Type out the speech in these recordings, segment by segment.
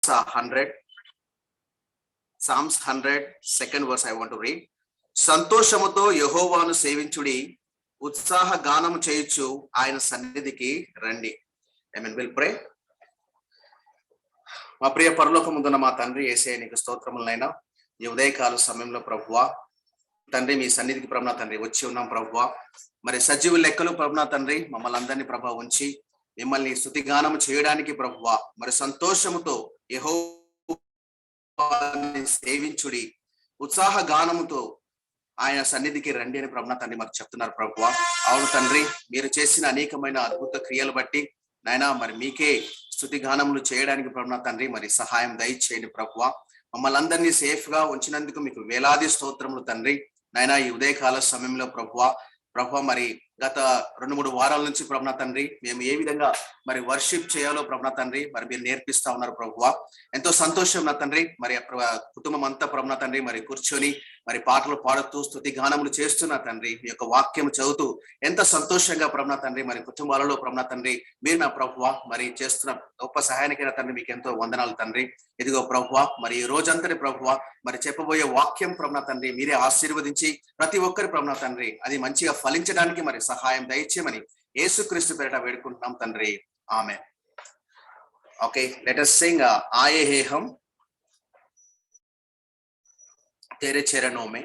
100 second verse I want to read. సంతోషముతో యెహోవాను సేవించుడి, ఉత్సాహ గానము చేయొచ్చు ఆయన సన్నిధికి రండి. ఆమేన్. Will pray. మా ప్రియ పరలోకముందున్న మా తండ్రి యేసయ్య నీకు స్తోత్రములైనా. ఈ ఉదయకాల సమయంలో ప్రభువా తండ్రి మీ సన్నిధికి ప్రభునా తండ్రి వచ్చి ఉన్నాం ప్రభువా. మరి సజీవ లెక్కలు ప్రభునా తండ్రి మమ్మల్ని అందరినీ ప్రభా ఉంచి మిమ్మల్ని స్తుతిగానం చేయడానికి ప్రభువా మరి సంతోషముతో యెహోవాని సేవించుడి, ఉత్సాహ గానముతో ఆయన సన్నిధికి రండి అని ప్రభునా తండ్రి మాకు చెప్తున్నారు ప్రభువా. అవును తండ్రి, మీరు చేసిన అనేకమైన అద్భుత క్రియలు బట్టి నాయనా మరి మీకే స్తుతి గానములు చేయడానికి ప్రభునా తండ్రి మరి సహాయం దయచేయండి ప్రభువా. మమ్మల్ని అందరినీ సేఫ్ గా ఉంచినందుకు మీకు వేలాది స్తోత్రములు తండ్రి. నాయనా ఈ ఉదయకాల సమయంలో ప్రభువా మరి గత 2-3 వారాల నుంచి ప్రభునా తండ్రి మేము ఏ విధంగా మరి వర్షిప్ చేయాలో ప్రభునా తండ్రి మరి మీరు నేర్పిస్తా ఉన్నారు ప్రభువా. ఎంతో సంతోషం నా తండ్రి. మరి కుటుంబం అంతా ప్రభునా తండ్రి మరి కూర్చొని మరి పాటలు పాడుతూ స్తుతి గానములు చేస్తున్నా తండ్రి. మీ యొక్క వాక్యం చదువుతూ ఎంత సంతోషంగా ప్రభునా తండ్రి మరి కుటుంబాలలో ప్రభునా తండ్రి మీరు నా ప్రభువా మరి చేస్తున్న గొప్ప సహాయానికైనా తండ్రి మీకు ఎంతో వందనాలు తండ్రి. ఇదిగో ప్రభువా మరి ఈ రోజంతటి ప్రభువా మరి చెప్పబోయే వాక్యం ప్రభునా తండ్రి మీరే ఆశీర్వదించి ప్రతి ఒక్కరి ప్రభునా తండ్రి అది మంచిగా ఫలించడానికి మరి సహాయం దయచేయమని యేసుక్రీస్తు పేరిట వేడుకుంటున్నాం తండ్రి. ఆమేన్. ఓకే, లెట్ us sing आए हैं हम तेरे चरणों में.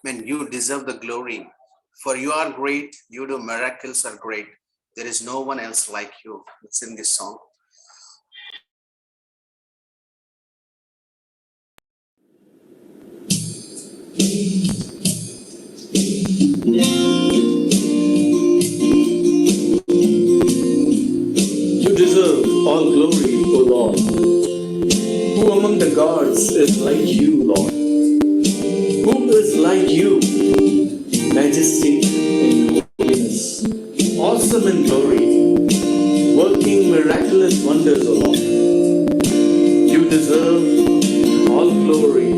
Man, you deserve the glory. For you are great, you do miracles are great. There is no one else like you. It's in this song. You deserve all glory, O Lord. Who among the gods is like you, Lord? Who is like you? Majesty and holiness, awesome in glory, working miraculous wonders, O Lord. You deserve all glory.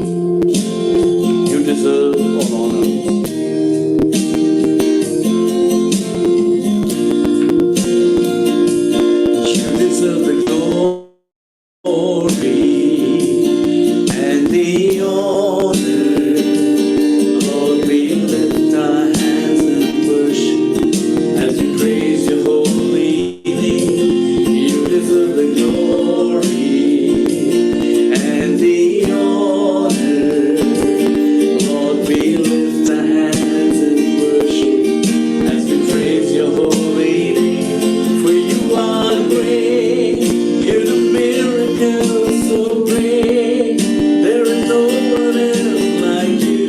You deserve all honor. You deserve the glory and the honor. Lord, we lift our hands in worship as we praise your holy name. You deserve the glory and the honor. Lord, we lift our hands in worship as we praise your holy name. For you are great, you're the miracle so great. There is no one else like you.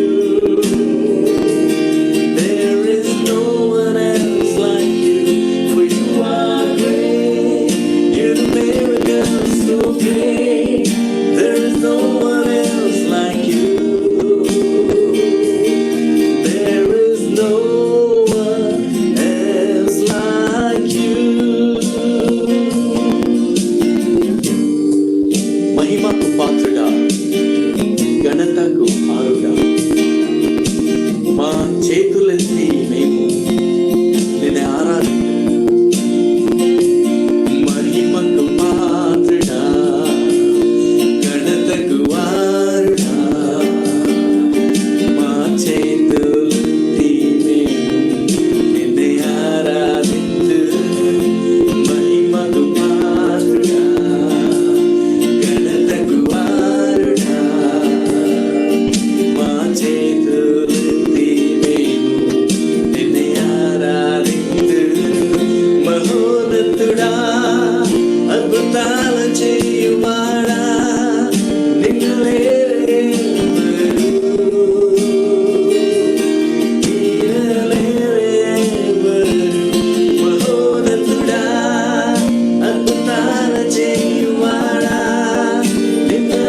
There is no one else like you. For you are great, you're the miracle so great. There is no one else like you. There is no one else like you. మహిమకు పాత్రుడా, ఘనతకు ఆరుడా, మా చేతులెత్తి మేము నిన్ను ఆరాధిస్తాము. మహిమకు పాత్రుడా, ఘనతకు ఆరుడా, మా చేతులెత్తి మేము నిన్ను ఆరాధిస్తాము. మహిమకు పాత్రుడా, ఘనతకు ఆరుడా, మా చేతులెత్తి మేము నిన్ను ఆరాధిస్తాము. మహోన్నతుడా, అద్భుతాలు చేయువాడా, నిన్ను మహోన్నతుడా, అద్భుతాలు చేయువాడా, నిన్ను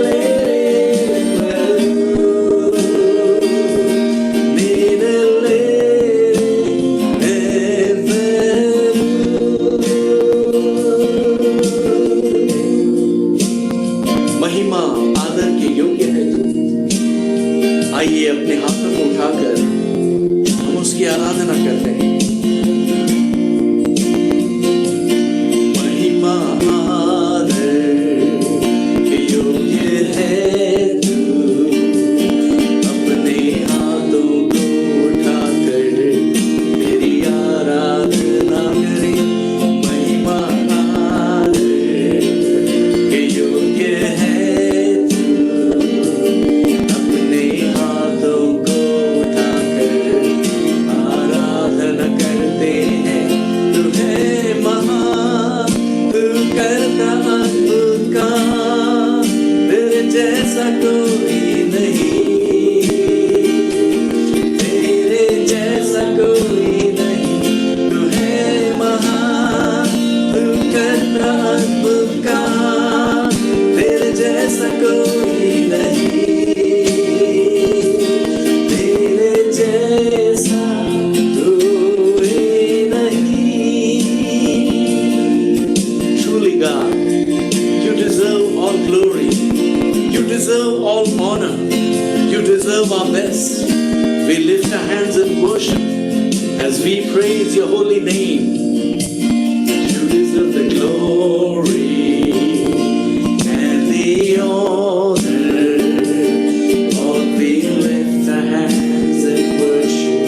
महिमा आदर के योग्य है तू। आइए अपने हाथों को उठाकर हम उसकी आराधना करते हैं। महिमा आदर के योग्य है तू। अपने हाथों को उठाकर तेरी आराधना करें। महिमा आदर के योग्य है तू। अपने हाथों को उठाकर आराधना करते हैं। तू है महान, तू करता अद्भुत काम, तेरे जैसा कोई नहीं, तेरे जैसा कोई नहीं। तू है महान, तू करता अद्भुत काम, तेरे जैसा कोई नहीं, तेरे जैसा कोई नहीं। Truly God, you deserve all glory, you deserve all honor, you deserve our best. We lift our hands in worship as we praise your holy name. You deserve the glory and the honor. Lord, we lift our hands in worship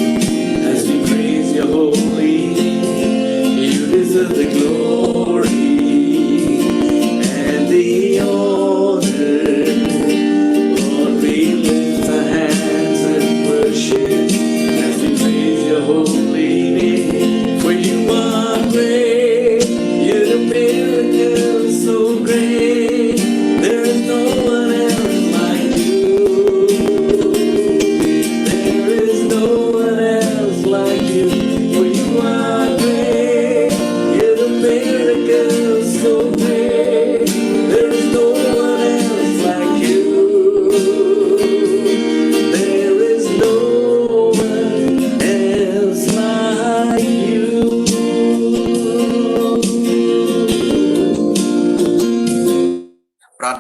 as we praise your holy name. You deserve the glory and the honor. Lord, we lift our hands in worship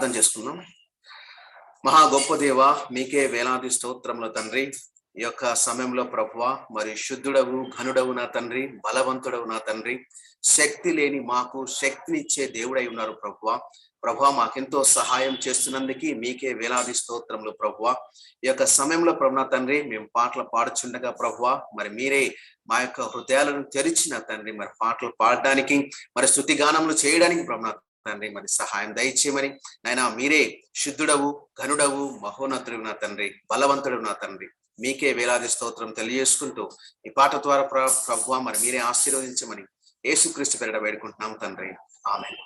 ప్రార్థన చేసుకుందాం. మహా గొప్ప దేవ, మీకే వేలాది స్తోత్రములు తండ్రి. ఈ యొక్క సమయంలో ప్రభువా, మరి శుద్ధుడవు, ఘనుడవు నా తండ్రి, బలవంతుడవు నా తండ్రి, శక్తి లేని మాకు శక్తినిచ్చే దేవుడై ఉన్నారు ప్రభువా. ప్రభువా, మాకెంతో సహాయం చేస్తున్నందుకు మీకే వేలాది స్తోత్రములు ప్రభువా. ఈ యొక్క సమయంలో ప్రభు నా తండ్రి, మేము పాటలు పాడుచుండగా ప్రభువా, మరి మీరే మా యొక్క హృదయాలను తెరిచిన తండ్రి, మరి పాటలు పాడడానికి, మరి స్తుతి గానములు చేయడానికి ప్రభు నా తండ్రి మరి సహాయం దయచేయమని నాయనా, మీరే శుద్ధుడవు, ఘనుడవు, మహోన్నతుడు నా తండ్రి, బలవంతుడు నా తండ్రి, మీకే వేలాది స్తోత్రం తెలియజేసుకుంటూ ఈ పాట ద్వారా ప్రభువా మరి మీరే ఆశీర్వదించమని యేసుక్రీస్తు పేరిట వేడుకుంటున్నాం తండ్రి, ఆమేన్.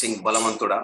Singh బలవంతుడా.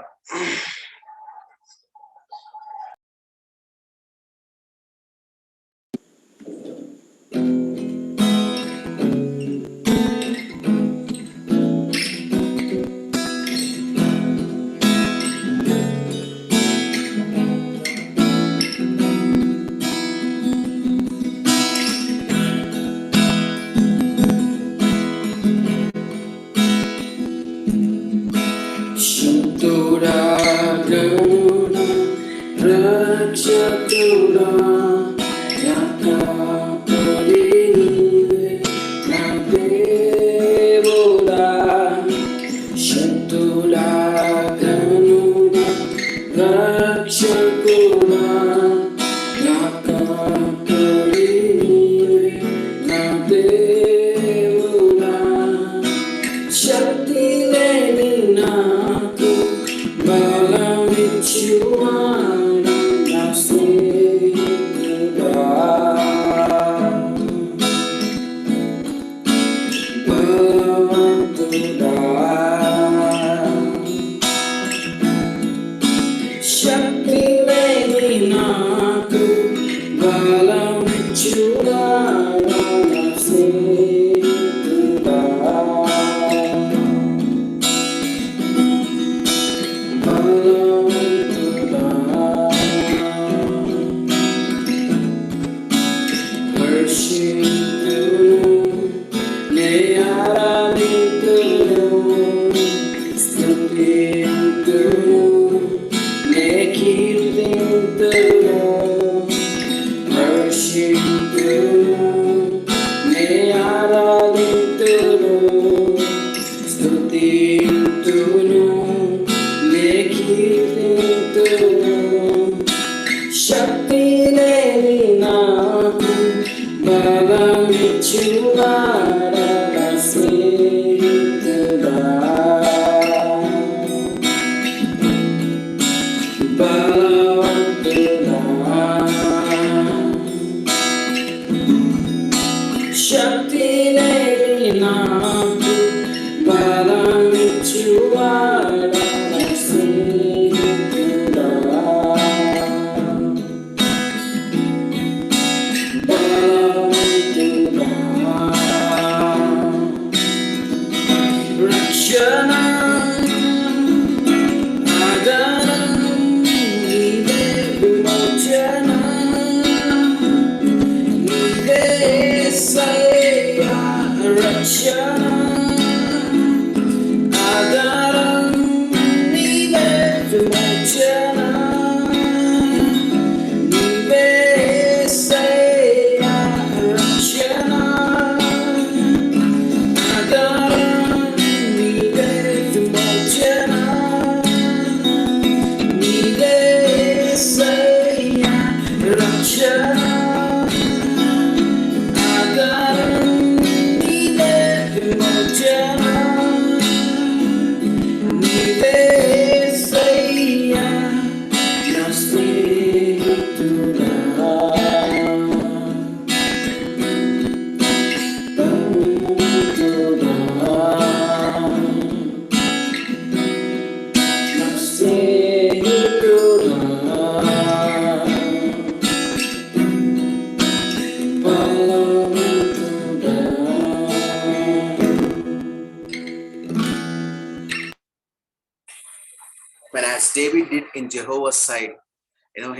But as David did in Jehovah's side,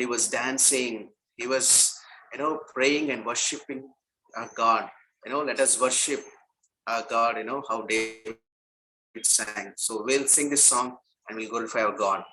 he was dancing, he was, praying and worshiping God. Let us worship God, how David sang. So we'll sing this song and we'll glorify our God.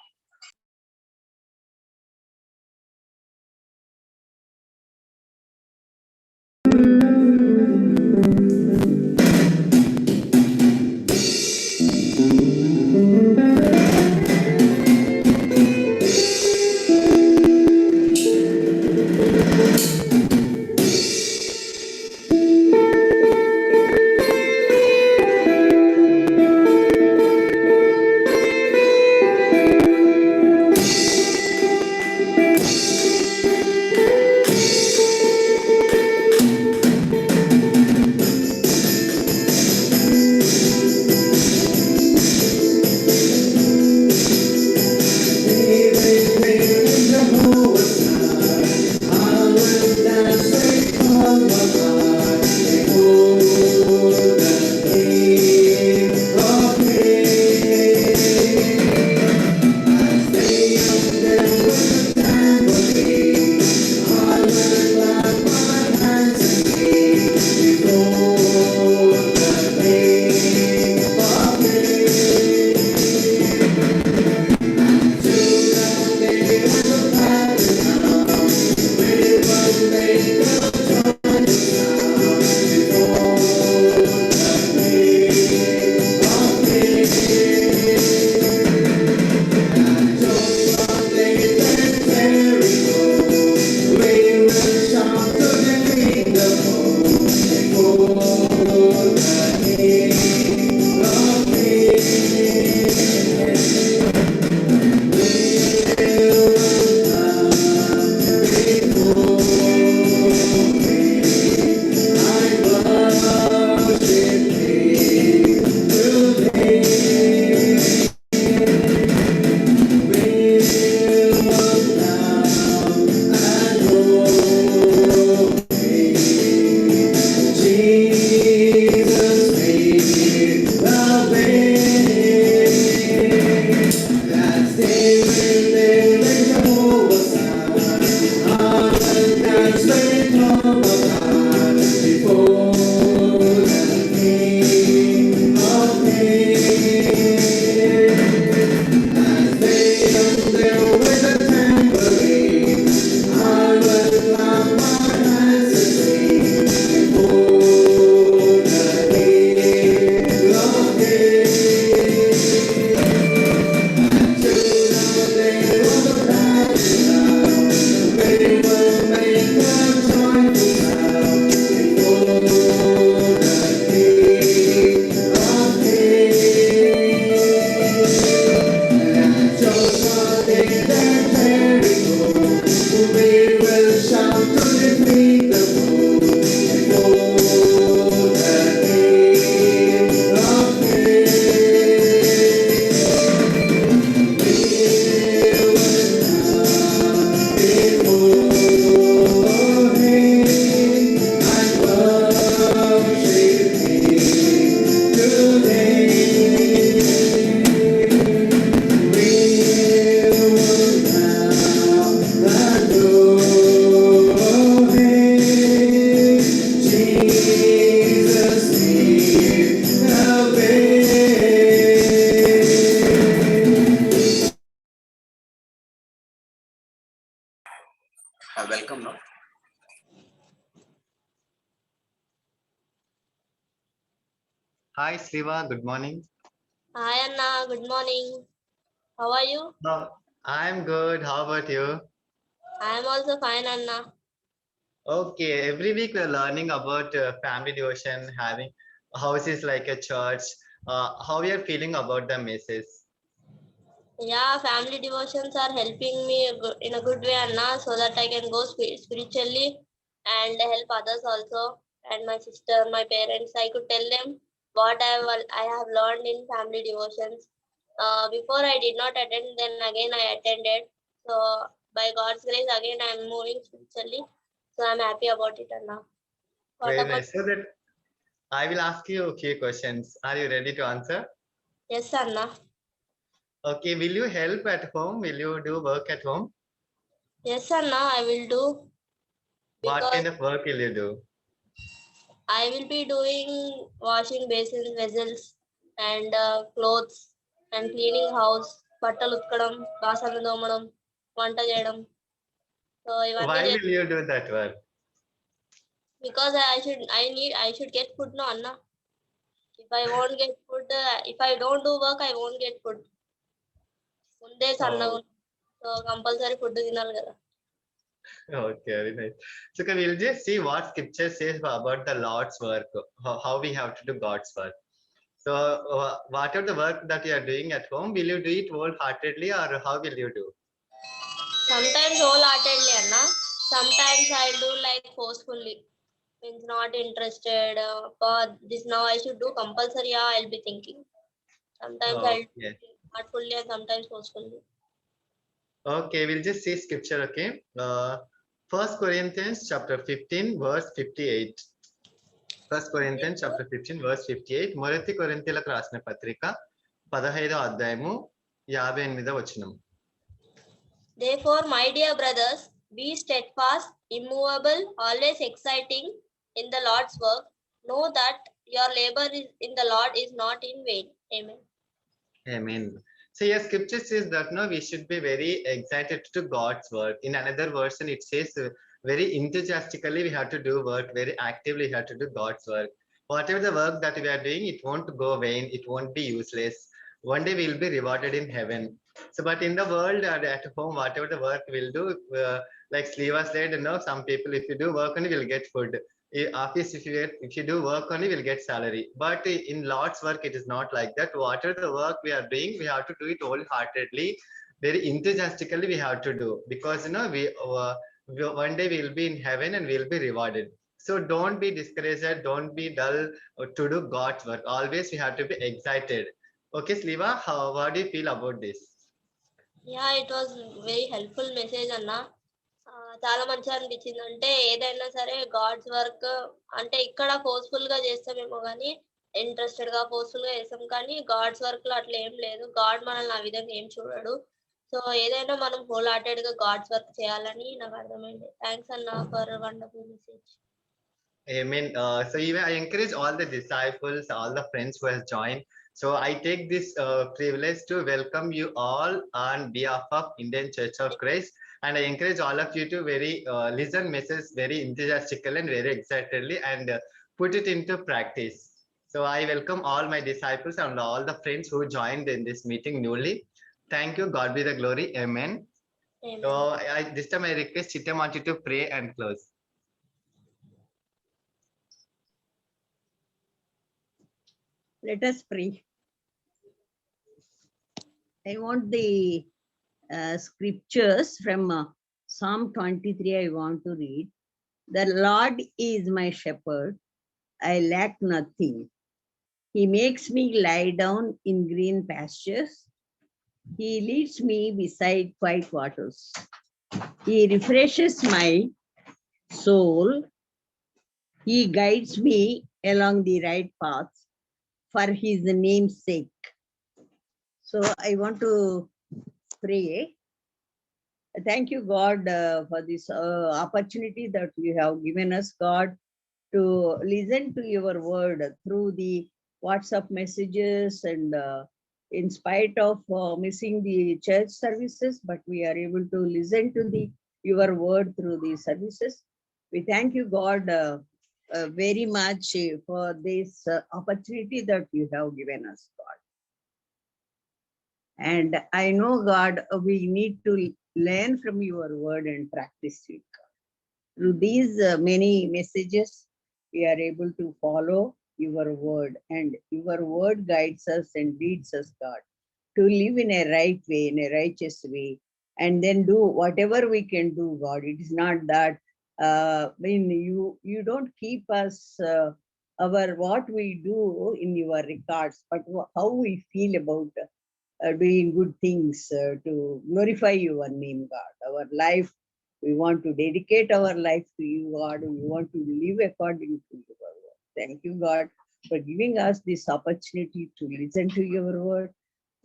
Welcome now. Hi, Siva. Good morning. Hi Anna, good morning. How are you? I'm good. How about you? I am also fine, Anna. Okay. Every week we're learning about family devotion, having house is like a church. How we are feeling about the message? Yeah, family devotions are helping me in a good way, Anna, so that I can go spiritually and help others also. And my sister, my parents, I could tell them what I have learned in family devotions. Before I did not attend, then again I attended. So by God's grace, again I am moving spiritually. So I'm happy about it, Anna. What Very about? nice. So that I will ask you a few questions. Are you ready to answer? Yes, Anna. Okay. Will you help at home? Will you do work at home? Yes, Anna, I will do What because kind of work will you do? I will be doing washing basins, vessels, and clothes and cleaning house. బట్టలు ఉతకడం, బాసనలు తోమడం, వంట చేయడం. So Why ఇవన్నీ will you do that work? because I should get food no Anna. If I won't get food, if I don't do work, I won't get food. ముందే సన్నగా Oh, so compulsory food తినాలి కదా. okay, very nice. So can we'll just see what scripture says about the Lord's work, how we have to do God's work. So whatever the work that you are doing at home, will you do it wholeheartedly or how will you do? Sometimes wholeheartedly Anna. Sometimes I do like forcefully. Means not interested. But this now I should do compulsory. Yeah, I'll be thinking. Sometimes I'll Okay. do heartfully and sometimes forcefully. Okay, we'll just see scripture, okay? 1 Corinthians chapter 15, verse 58. 1 Corinthians chapter 15, verse 58. మొదటి కొరింథీయులకు రాసిన పత్రిక 15వ అధ్యాయము 58వ వచనం. Therefore, my dear brothers, be steadfast, immovable, always exciting in the Lord's work. Know that your labor in the Lord is not in vain. Amen. Amen. So yes, scripture says that no, we should be very excited to God's work. In another version, it says very enthusiastically we have to do work, very actively we have to do God's work. Whatever the work that we are doing, it won't go vain, it won't be useless. One day we'll be rewarded in heaven. So, but in the world or at home, whatever the work we'll do, like Sleva said, you know, some people, if you do work only, will get food. Office, if you do work only, will get salary. But in Lord's work, it is not like that. Whatever the work we are doing, we have to do it wholeheartedly, very enthusiastically. We have to do because you know one day we'll be in heaven and we'll be rewarded. So don't be discouraged, don't be dull to do God's work. Always we have to be excited. Okay, Sleva, what do you feel about this? Yeah, it was very helpful message అన్న. చాలా మంచిగా అనిపించింది. అంటే ఏదైనా సరే God's work అంటే ఇక్కడ forceful గా చేస్తామేమో కానీ ఇంట్రెస్టెడ్ గా ఫోర్స్ఫుల్ గా చేస్తాం కానీ గాడ్స్ వర్క్ లో అట్లా ఏం లేదు. గాడ్ మనల్ని ఆ విధంగా ఏం చూడడు. సో ఏదైనా మనం హోల్ హార్టెడ్ గా గాడ్స్ వర్క్ చేయాలని నాకు అర్థమైంది. థ్యాంక్స్ అన్న for wonderful message. Amen. So even I encourage all the disciples, all the friends who has joined. So I take this privilege to welcome you all on behalf of Indian Church of Christ, and I encourage all of you to very listen message very enthusiastically and very excitedly and put it into practice. So I welcome all my disciples and all the friends who joined in this meeting newly. Thank you. God be the glory. Amen. So this time I request Chittamanti to pray and close. Let us pray. I want the scriptures from Psalm 23. I want to read. The Lord is my shepherd. I lack nothing. He makes me lie down in green pastures. He leads me beside quiet waters. He refreshes my soul. He guides me along the right path for his name's sake. So I want to pray. Thank you, God, for this opportunity that you have given us, God, to listen to your word through the WhatsApp messages and in spite of missing the church services, but we are able to listen to your word through these services. We thank you, God, very much for this opportunity that you have given us, God. And I know, God, we need to learn from your word and practice it, God. Through these many messages, we are able to follow your word, and your word guides us and leads us, God, to live in a right way, in a righteous way, and then do whatever we can do, God. It is not that when you don't keep us our what we do in your records, but how we feel about doing good things to glorify your name, God. Our life, we want to dedicate our life to you, God. We want to live according to your word. Thank you, God, for giving us this opportunity to listen to your word.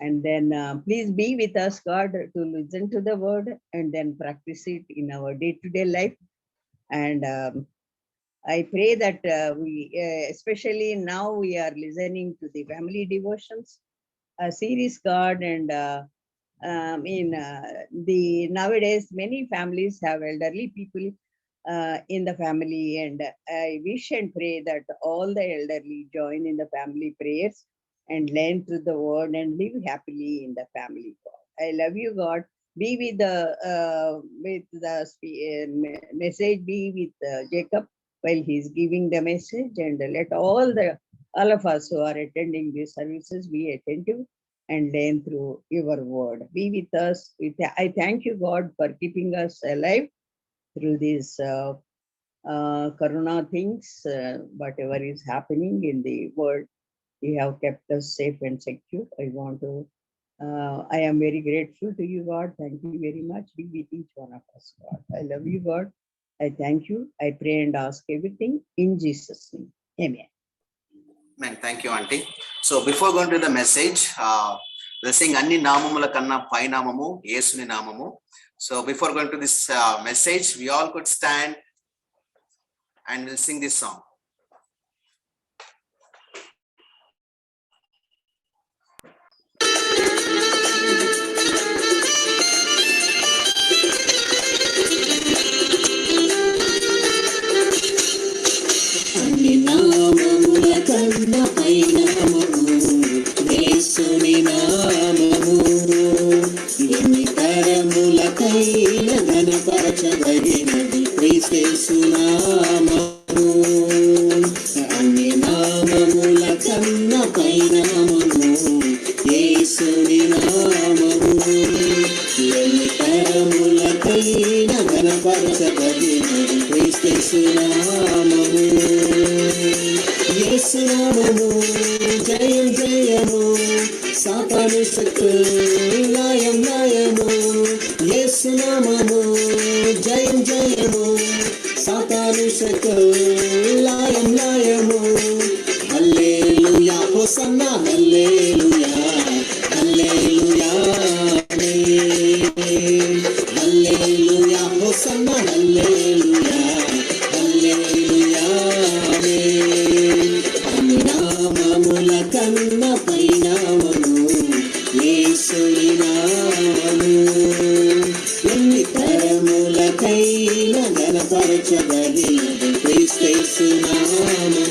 And then please be with us, God, to listen to the word and then practice it in our day-to-day life. And I pray that we, especially now we are listening to the family devotions, a series, God, and the nowadays many families have elderly people in the family, and I wish and pray that all the elderly join in the family prayers and learn through the word and live happily in the family. God, I love you, God. Be with the message. Be with Jacob while he's giving the message, and let all of us who are attending these services be attentive and learn through your word. Be with us. I thank you, God, for keeping us alive through these corona things, whatever is happening in the world. You have kept us safe and secure. I am very grateful to you, God. Thank you very much. Be with each one of us, God. I love you, God. I thank you. I pray and ask everything in Jesus' name. Amen. Man, thank you, Auntie. So before going to the message, the sing Anni Namamula Kanna Pai Namamu, Yesuni Namamu. So before going to this message, we all could stand and we'll sing this song. అన్ని నామముల కన్న పై నామము యేసుని నామము ఎన్ని తరములకైన ఘనపరచబడినది క్రీస్తు నామము అన్ని నామముల కన్న పై నామము యేసుని నామము ఎన్ని తరములకైన ఘనపరచబడినది క్రీస్తు నామము యేసు నామము జయం జయము సాతాను శక్తులు లయం లయము యేసు నామము జయం జయము సాతాను శక్తులు లయం లయము హల్లెలూయా హోసన్నా హల్లెలూయా హల్లెలూయా హల్లెలూయా హోసన్నా హల్లెలూయా హల్లెలూయా అన్ని నామముల కన్న పై నామము యేసుని నామము ఎన్ని తరములకైన ఘనపరచబడినది క్రీస్తు నామము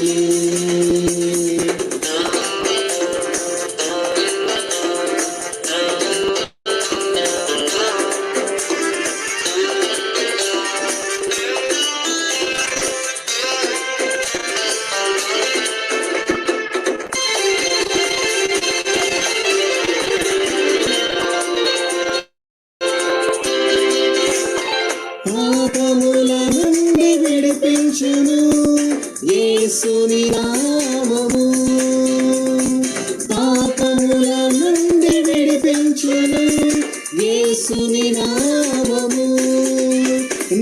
పాపముల నుండి విడిపించును యేసుని నామము పాపముల నుండి విడిపించును యేసుని నామము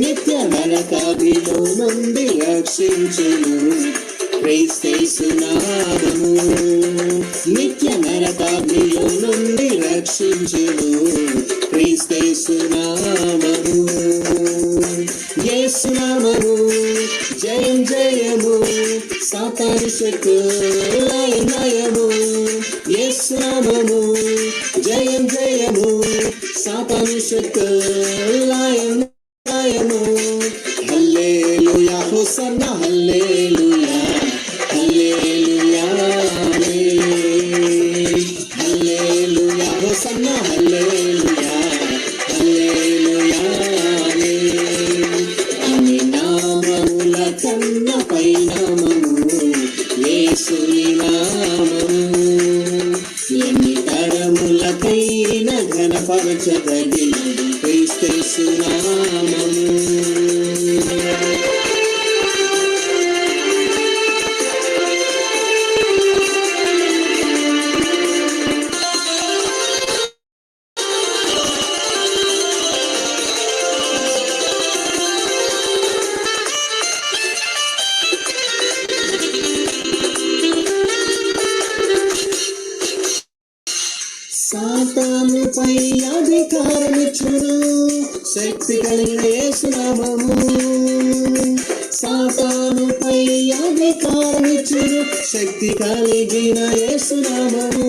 నిత్య నరకాగ్నిలో నుండి రక్షించును క్రీస్తు నామము నిత్య నరకాగ్నిలో నుండి రక్షించును క్రీస్తు నామము యేసు నామము జయం జయము సాతాను శక్తులు లయం లయము యేసు నామము జయం జయము సాతాను శక్తులు లయం లయము హల్లెలూయా హోసన్నా హల్లెలూయా హల్లెలూయా హల్లెలూయా హోసన్నా హల్లెలూయా హల్లెలూయా అన్ని నామముల కన్న పై నామము యేసుని నామము ఎన్ని తరములకైన ఘనపరచబడినది క్రీస్తు నామము సాతానుపై అధికారమిచ్చును శక్తి కలిగిన యేసు నామము సాతానుపై అధికారమిచ్చును శక్తి కలిగిన యేసునామము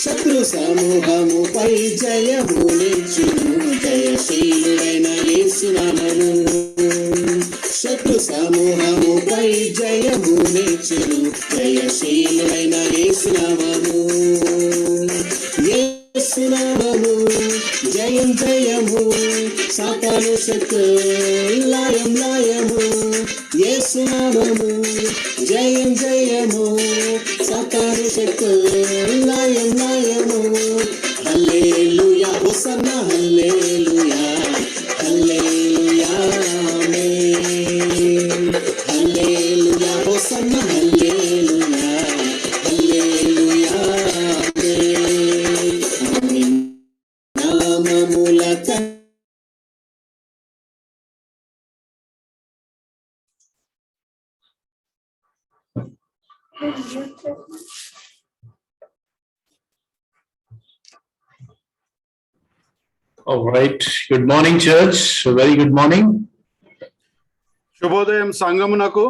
శత్రు సమూహముపై జయమునిచ్చును జయశీలుడైన యేసునామము శత్రు సమూహముపై జయమునిచ్చును జయశీలుడైన యేసునామము యేసునామము జయం జయము సాతాను శక్తి లయం లయము యేసునామము జయం జయము సాతాను శక్తి లయం లయము హల్లెలూయా hosanna hallelujah hallelujah amen hallelujah hosanna hallelujah hallelujah amen నామములక All right. Good morning, church. A very good morning. శుభోదయం సంఘమునకు.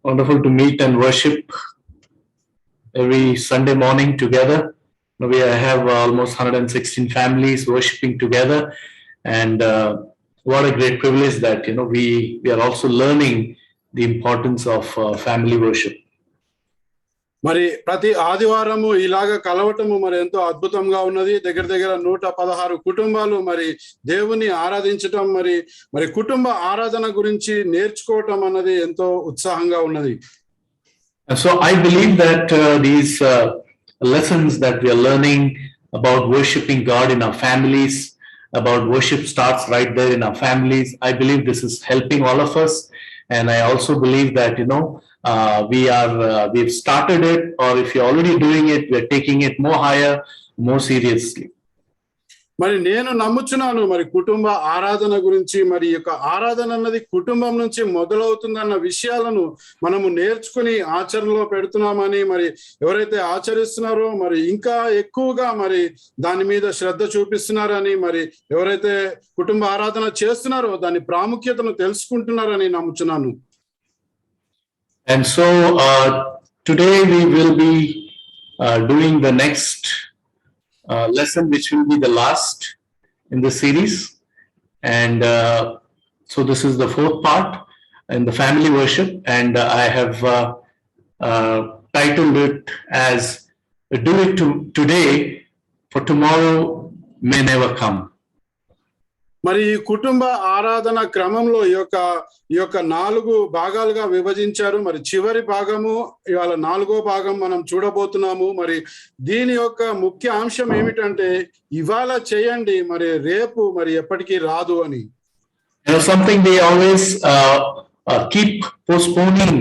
Wonderful to meet and worship every Sunday morning together. Now we have almost 116 families worshiping together, and what a great privilege that we are also learning the importance of family worship. మరి ప్రతి ఆదివారము ఇలాగ కలవటము మరి ఎంతో అద్భుతంగా ఉన్నది. దగ్గర దగ్గర 116 కుటుంబాలు మరి దేవుని ఆరాధించటం మరి కుటుంబ ఆరాధన గురించి నేర్చుకోవటం అన్నది ఎంతో ఉత్సాహంగా ఉన్నది. And so I believe that these lessons that we are learning about worshiping God in our families, about worship starts right there in our families. I believe this is helping all of us, and I also believe that we've started it, or if you're already doing it, we're taking it more higher, more seriously. మరి నేను నమ్ముచున్నాను మరి కుటుంబ ఆరాధన గురించి, మరి యొక్క ఆరాధన అన్నది కుటుంబం నుంచి మొదలవుతుందన్న విషయాలను మనము నేర్చుకుని ఆచరణలో పెడుతున్నామని, మరి ఎవరైతే ఆచరిస్తున్నారో మరి ఇంకా ఎక్కువగా మరి దాని మీద శ్రద్ధ చూపిస్తున్నారని, మరి ఎవరైతే కుటుంబ ఆరాధన చేస్తున్నారో దాని ప్రాముఖ్యతను తెలుసుకుంటున్నారని నమ్ముచున్నాను. And so today we will be doing the next lesson, which will be the last in the series. And so this is the fourth part in the family worship, and I have titled it as "Do It Today, for Tomorrow May Never Come." మరి ఈ కుటుంబ ఆరాధన క్రమంలో ఈ యొక్క 4 భాగాలుగా విభజించారు. మరి చివరి భాగము ఇవాళ 4వ భాగం మనం చూడబోతున్నాము. మరి దీని యొక్క ముఖ్య అంశం ఏమిటంటే ఇవాళ చేయండి మరి రేపు మరి ఎప్పటికీ రాదు అని. Something they always keep postponing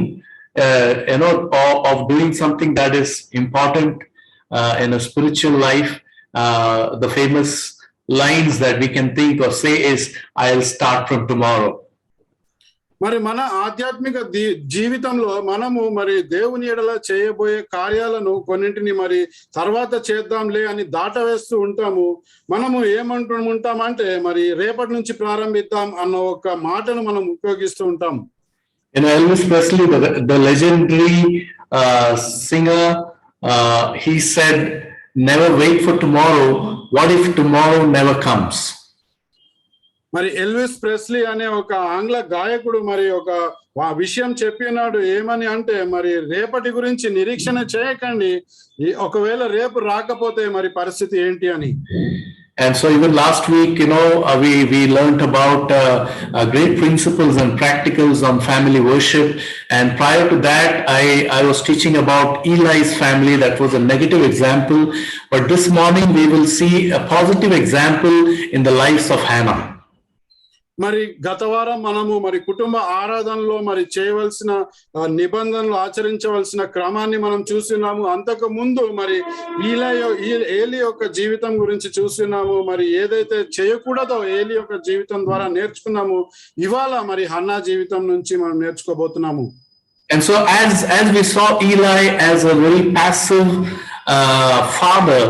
of doing something that is important in a spiritual life. The famous lines that we can think or say is, "I'll start from tomorrow." మరి మన ఆధ్యాత్మిక జీవితంలో మనము మరి దేవుని ఎడల చేయబోయే కార్యాలను కొన్నింటిని మరి తర్వాత చేద్దాంలే అని దాటవేస్తూ ఉంటాము. మనము ఏమంటామంటే మరి రేపటి నుంచి ప్రారంభిద్దాం అన్న ఒక మాటను మనం ఉపయోగిస్తూ ఉంటాం. Elvis Presley, the legendary singer, he said, "Never wait for tomorrow. What if tomorrow never comes?" మరి ఎల్విస్ ప్రెస్లీ అనే ఒక ఆంగ్ల గాయకుడు మరి ఒక విషయం చెప్పినాడు. ఏమని అంటే మరి రేపటి గురించి నిరీక్షణ చేయకండి, ఒకవేళ రేపు రాకపోతే మరి పరిస్థితి ఏంటి అని. And so even last week, we learned about great principles and practicals on family worship. And prior to that, I was teaching about Eli's family. That was a negative example. But this morning, we will see a positive example in the lives of Hannah. మరి గత వారం మనము మరి కుటుంబ ఆరాధనలో మరి చేయవలసిన నిబంధనలు ఆచరించవలసిన క్రమాన్ని మనం చూస్తున్నాము. అంతకు ముందు మరి ఏలి యొక్క జీవితం గురించి చూస్తున్నాము. మరి ఏదైతే చేయకూడదో ఏలి యొక్క జీవితం ద్వారా నేర్చుకున్నాము. ఇవాళ మరి హన్నా జీవితం నుంచి మనం నేర్చుకోబోతున్నాము. And so as we saw Eli as a very passive father,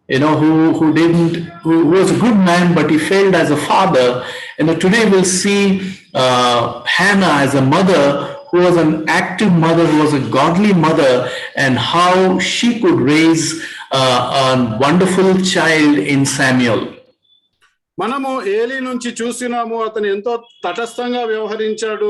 who was a good man, but he failed as a father. Today we'll see Hannah as a mother who was an active mother, who was a godly mother, and how she could raise a wonderful child in Samuel. మనము ఏలీ నుంచి చూసినాము, అతను ఎంతో తటస్థంగా వ్యవహరించాడు,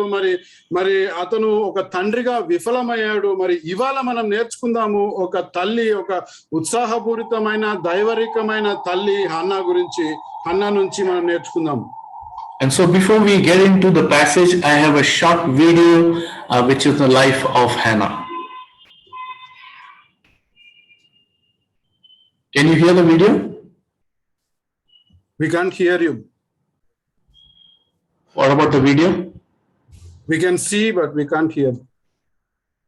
మరి అతను ఒక తండ్రిగా విఫలమయ్యాడు. మరి ఇవాళ మనం నేర్చుకుందాము ఒక తల్లి, ఒక ఉత్సాహపూరితమైన దైవరికమైన తల్లి హన్నా నుంచి మనం నేర్చుకుందాం. And so before we get into the passage, I have a short video which is the life of Hannah. Can you hear the video? We can't hear you. What about the video? We can see, but we can't hear.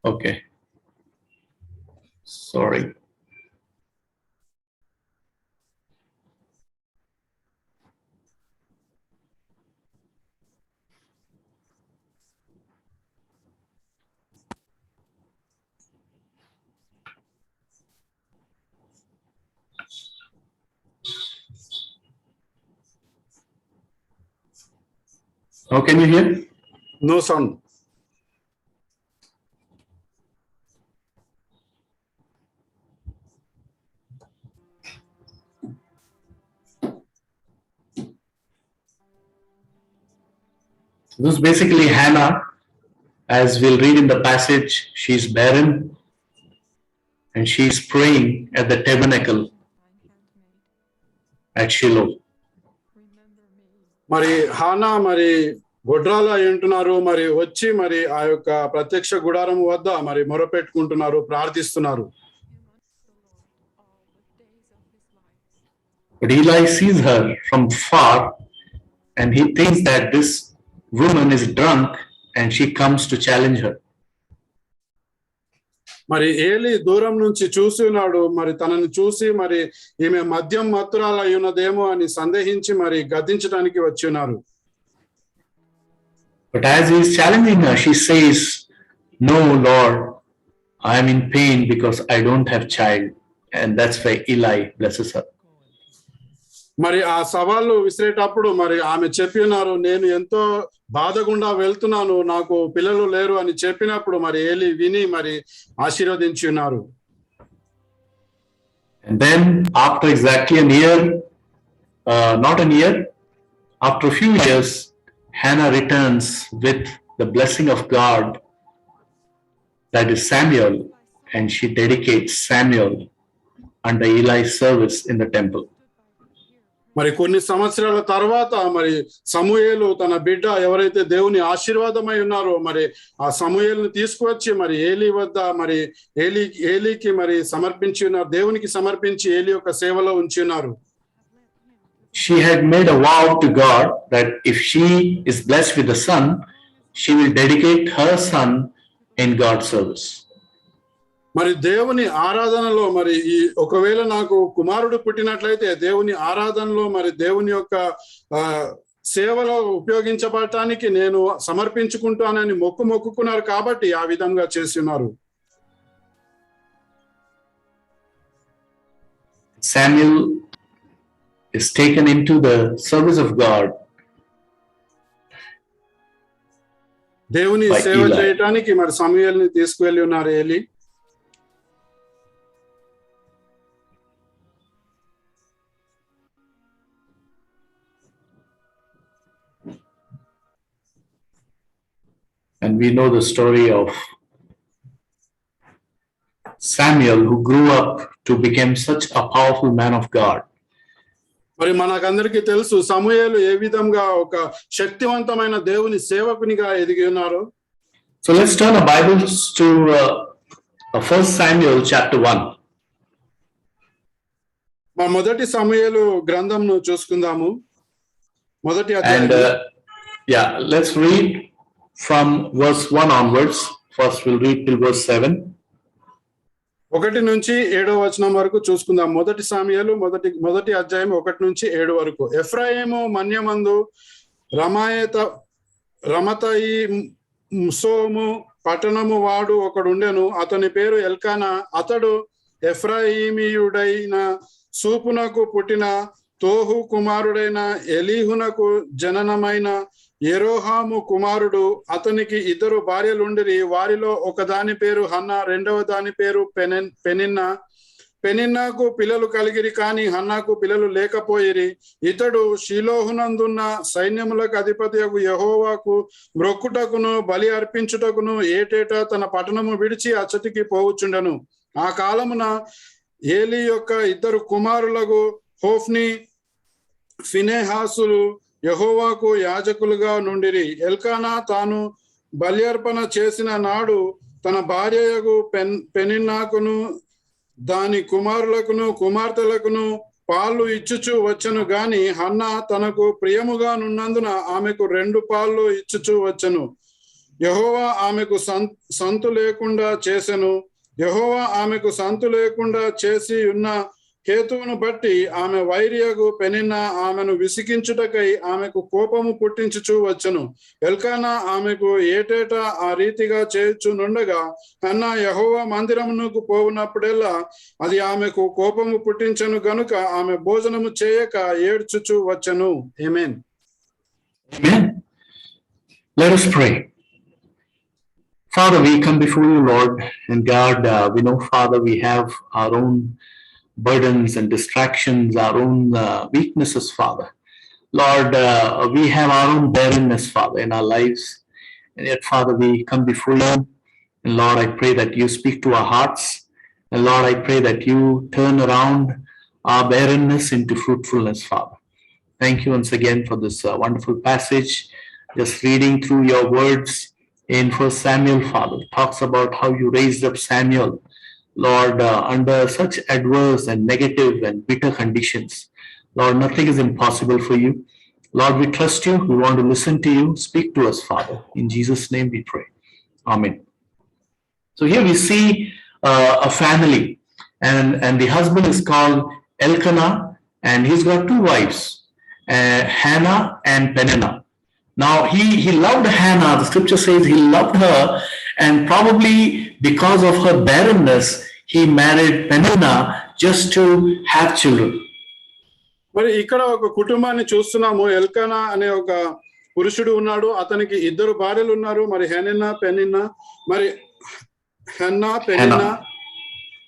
Okay. Sorry. How can you hear? No sound. This is basically Hannah. As we'll read in the passage, she's barren and she's praying at the tabernacle at Shiloh. మరి హానా మరి గొడ్రాల ఏంటున్నారు, మరి వచ్చి మరి ఆ యొక్క ప్రత్యక్ష గుడారం వద్ద మరి మొరపెట్టుకుంటున్నారు, ప్రార్థిస్తున్నారు. But Eli sees her from far and he thinks that this woman is drunk and she comes to challenge her. మరి ఏలి దూరం నుంచి చూసి ఉన్నాడు, మరి తనను చూసి మరి ఈమె మద్యం మత్తురాలు అయి ఉన్నదేమో అని సందేహించి మరి గద్దించడానికి వచ్చి ఉన్నారు. But as he is challenging her, she says, "No, Lord, I am in pain because I don't have child." And that's why Eli blesses her. మరి ఆ సవాళ్ళు విసిరేటప్పుడు మరి ఆమె చెప్పి ఉన్నారు, నేను ఎంతో బాధగుండా వెళ్తున్నాను, నాకు పిల్లలు లేరు అని చెప్పినప్పుడు మరి ఏలి విని మరి ఆశీర్వదించి ఉన్నారు. And then after exactly a year, not a year, after a few years, Hannah returns with the blessing of God, that is Samuel, and she dedicates Samuel under Eli's service in the temple. మరి కొన్ని సంవత్సరాల తర్వాత మరి సమూయేలు తన బిడ్డ ఎవరైతే దేవుని ఆశీర్వాదమై ఉన్నారో మరి ఆ సమూయేలును తీసుకువచ్చి మరి ఏలి వద్ద మరి ఏలికి మరి సమర్పించి ఉన్నారు, దేవునికి సమర్పించి ఏలి యొక్క సేవలో ఉంచి ఉన్నారు. She had made a vow to God that if she is blessed with a son, she will dedicate her son in God's service. మరి దేవుని ఆరాధనలో మరి ఈ ఒకవేళ నాకు కుమారుడు పుట్టినట్లయితే దేవుని ఆరాధనలో మరి దేవుని యొక్క సేవలో ఉపయోగించబడటానికి నేను సమర్పించుకుంటానని మొక్కుకున్నారు కాబట్టి ఆ విధంగా చేసి ఉన్నారు. Samuel is taken into the service of God దేవుని సేవ చేయడానికి మరి సమూయేలుని తీసుకువెళ్ళి ఉన్నారు ఏలి. And we know the story of Samuel, who grew up to become such a powerful man of God. మరి మనకందరికీ తెలుసు సమూయేలు ఏ విధంగా ఒక శక్తివంతమైన దేవుని సేవకునిగా ఎదిగి ఉన్నారు. So let's turn our Bibles to 1 Samuel chapter 1. మా మొదటి సమూయేలు గ్రంథంను చూసుకుందాము. మొదటి And let's read from verse 1 onwards. First we'll read till verse 7. 1 నుంచి 7వ వచనం వరకు చూసుకుందాం. మొదటి సమూయేలు మొదటి అధ్యాయం 1 నుంచి 7 వరకు. ఎఫ్రాయిము మన్యమందు రమతయిము పట్టణము వాడు ఒకడుండెను, అతని పేరు ఎల్కానా. అతడు ఎఫ్రాయిమీయుడైన సూపునకు పుట్టిన తోహు కుమారుడైన ఎలీహునకు జననమైన యెరోహాము కుమారుడు. అతనికి 2 భార్యలుండిరి. వారిలో ఒకదాని పేరు హన్నా, రెండవ దాని పేరు పెనిన్నా. పెనిన్నాకు పిల్లలు కలిగిరి, కాని హన్నాకు పిల్లలు లేకపోయిరి. ఇతడు షిలోహునందున్న సైన్యములకు అధిపతియగు యెహోవాకు మ్రొక్కుటకును బలి అర్పించుటకును ఏటేటా తన పట్టణము విడిచి అచ్చటికి పోవుచుండెను. ఆ కాలమున ఏలీ యొక్క 2 కుమారులకు హోఫ్ని, ఫినెహాసులు యెహోవాకు యాజకులుగా నుండిరి. ఎల్కానా తాను బలి అర్పణ చేసిన నాడు తన భార్యయగు పెనిన్నాకును దాని కుమారులకును కుమార్తెలకును పాలు ఇచ్చుచూ వచ్చెను గాని హన్నా తనకు ప్రియముగా నున్నందున ఆమెకు 2 పాలు ఇచ్చుచూ వచ్చెను. యెహోవా ఆమెకు సంతు లేకుండా చేసెను. యెహోవా ఆమెకు సంతు లేకుండా చేసి ఉన్న హేతువును బట్టి ఆమె వైరియగు పెనిన్నా ఆమెను విసిగించుటకై ఆమెకు కోపము పుట్టించుచూ వచ్చెను. ఎల్కానా ఆమెకు ఏటేటా ఆ రీతిగా చేయుచునుండగా హన్నా యెహోవా మందిరమునకు పోవునప్పుడెల్లా అది ఆమెకు కోపము పుట్టించెను గనుక ఆమె భోజనము చేయక ఏడ్చుచూ వచ్చెను. ఆమేన్. Amen. Let us pray. Father, we come before you, Lord, and God, we know, Father, we have our own burdens and distractions, our own weaknesses, Father. Lord, we have our own barrenness, Father, in our lives. And yet, Father, we come before you. And Lord, I pray that you speak to our hearts. And Lord, I pray that you turn around our barrenness into fruitfulness, Father. Thank you once again for this wonderful passage. Just reading through your words in 1 Samuel, Father, talks about how you raised up Samuel, Lord, under such adverse and negative and bitter conditions. Lord, nothing is impossible for you. Lord, we trust you. We want to listen to you. Speak to us, Father. In Jesus' name we pray. Amen. So here we see a family, and the husband is called Elkanah, and he's got 2 wives, Hannah and Peninnah. Now, he loved Hannah. The scripture says he loved her, and probably because of her barrenness, he married Peninnah just to have children. మరి ఇక్కడ ఒక కుటుంబాన్ని చూస్తున్నాము. ఎల్కానా అనే ఒక పురుషుడు ఉన్నాడు. అతనికి 2 భార్యలు ఉన్నారు. మరి పెనిన్నా, మరి హన్నా, పెనిన్నా.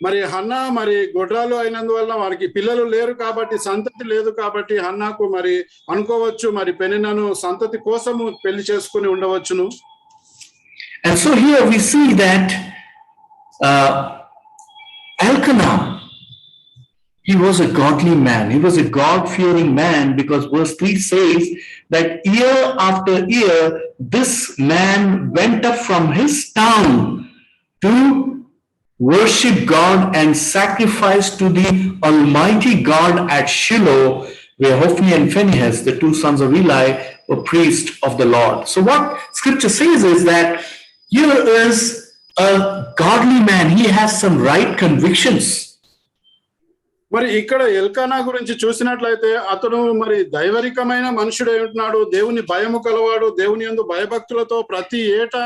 మరి హన్నా మరి గొడ్రాలు అయినందువల్ల వారికి పిల్లలు లేరు కాబట్టి, సంతతి లేదు కాబట్టి హన్నాకు మరి అనుకోవచ్చు మరి పెనిన్నాను సంతతి కోసము పెళ్లి చేసుకుని ఉండవచ్చును. And so here we see that Elkanah, he was a godly man. He was a God-fearing man, because verse 3 says that year after year, this man went up from his town to worship God and sacrifice to the Almighty God at Shiloh, where Hophni and Phinehas, the 2 sons of Eli, were priests of the Lord. So what scripture says is that here is a godly man. He has some right convictions. మరి ఇక్కడ ఎల్కానా గురించి చూసినట్లయితే అతను మరి దైవరికమైన మనుషుడై ఉంటున్నాడు. దేవుని భయము కలవాడు. దేవుని యందు భయభక్తులతో ప్రతి ఏటా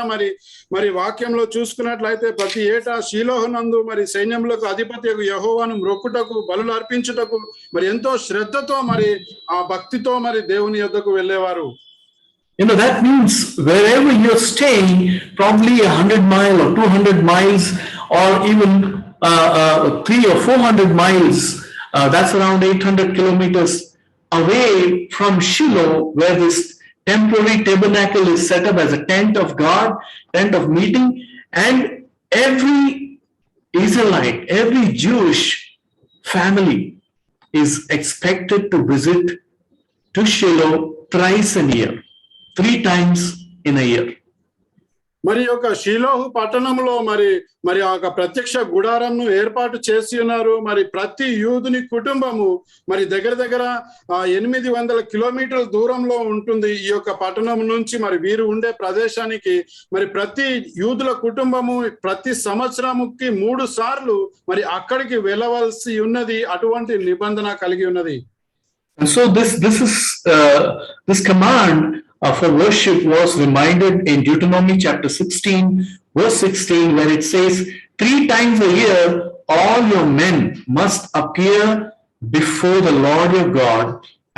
మరి వాక్యంలో చూసుకున్నట్లయితే ప్రతి ఏటా షీలోహునందు మరి సైన్యములకు అధిపతి యెహోవాను మ్రొక్కుటకు బలులు అర్పించుటకు మరి ఎంతో శ్రద్ధతో మరి ఆ భక్తితో మరి దేవుని యొద్దకు వెళ్ళేవారు. That means wherever you're staying, probably 100 miles or 200 miles or even 300 or 400 miles, that's around 800 kilometers away from Shiloh, where this temporary tabernacle is set up as a tent of God, tent of meeting, and every Israelite, every Jewish family is expected to visit to Shiloh thrice a year, 3 times in a year. మరి యొక్క షీలోహు పట్టణంలో మరి ఆ ప్రత్యక్ష గుడారంను ఏర్పాటు చేసి ఉన్నారు. మరి ప్రతి యూదుని కుటుంబము మరి దగ్గర 800 కిలోమీటర్ల దూరంలో ఉంటుంది ఈ యొక్క పట్టణం నుంచి. మరి వీరు ఉండే ప్రదేశానికి మరి ప్రతి యూదుల కుటుంబము ప్రతి సంవత్సరముకి 3 సార్లు మరి అక్కడికి వెళ్ళవలసి ఉన్నది. అటువంటి నిబంధన కలిగి ఉన్నది. And so this command for worship was reminded in Deuteronomy chapter 16, verse 16, where it says, 3 times a year, all your men must appear before the Lord your God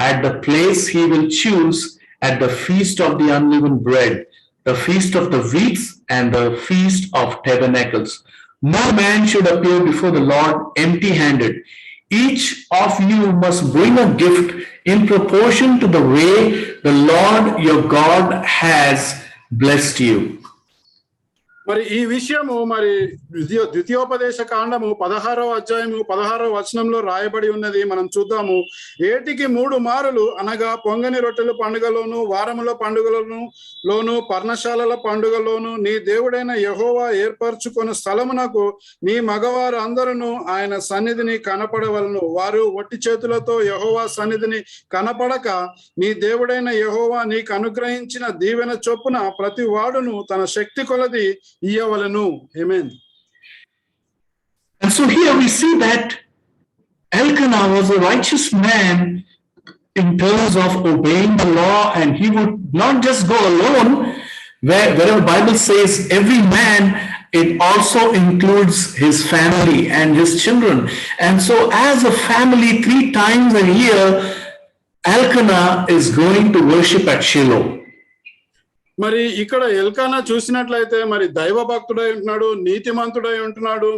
at the place he will choose at the feast of the unleavened bread, the feast of the weeks, and the feast of tabernacles. No man should appear before the Lord empty-handed. Each of you must bring a gift in proportion to the way the Lord your God has blessed you. మరి ఈ విషయము మరి ద్వితీయోపదేశ కాండము 16వ అధ్యాయము 16వ వచనంలో రాయబడి ఉన్నది. మనం చూద్దాము. ఏటికి 3 మారులు అనగా పొంగని రొట్టెల పండుగలోను, వారముల పండుగలోను, పర్ణశాలల పండుగలోను నీ దేవుడైన యెహోవా ఏర్పరచుకున్న స్థలమునకు నీ మగవారు అందరూ ఆయన సన్నిధిని కనపడవలను. వారు ఒట్టి చేతులతో యెహోవా సన్నిధిని కనపడక నీ దేవుడైన యెహోవా నీకు అనుగ్రహించిన దీవెన చొప్పున ప్రతి వాడును తన శక్తి కొలది ఇయ్యవలెను. Amen. And so here we see that Elkanah was a righteous man in terms of obeying the law, and he would not just go alone. Wherever Bible says every man, it also includes his family and his children. And so as a family, 3 times a year, Elkanah is going to worship at Shiloh. మరి ఇక్కడ ఎల్కానా చూసినట్లయితే మరి దైవ భక్తుడై ఉంటున్నాడు, నీతిమంతుడై ఉంటున్నాడు.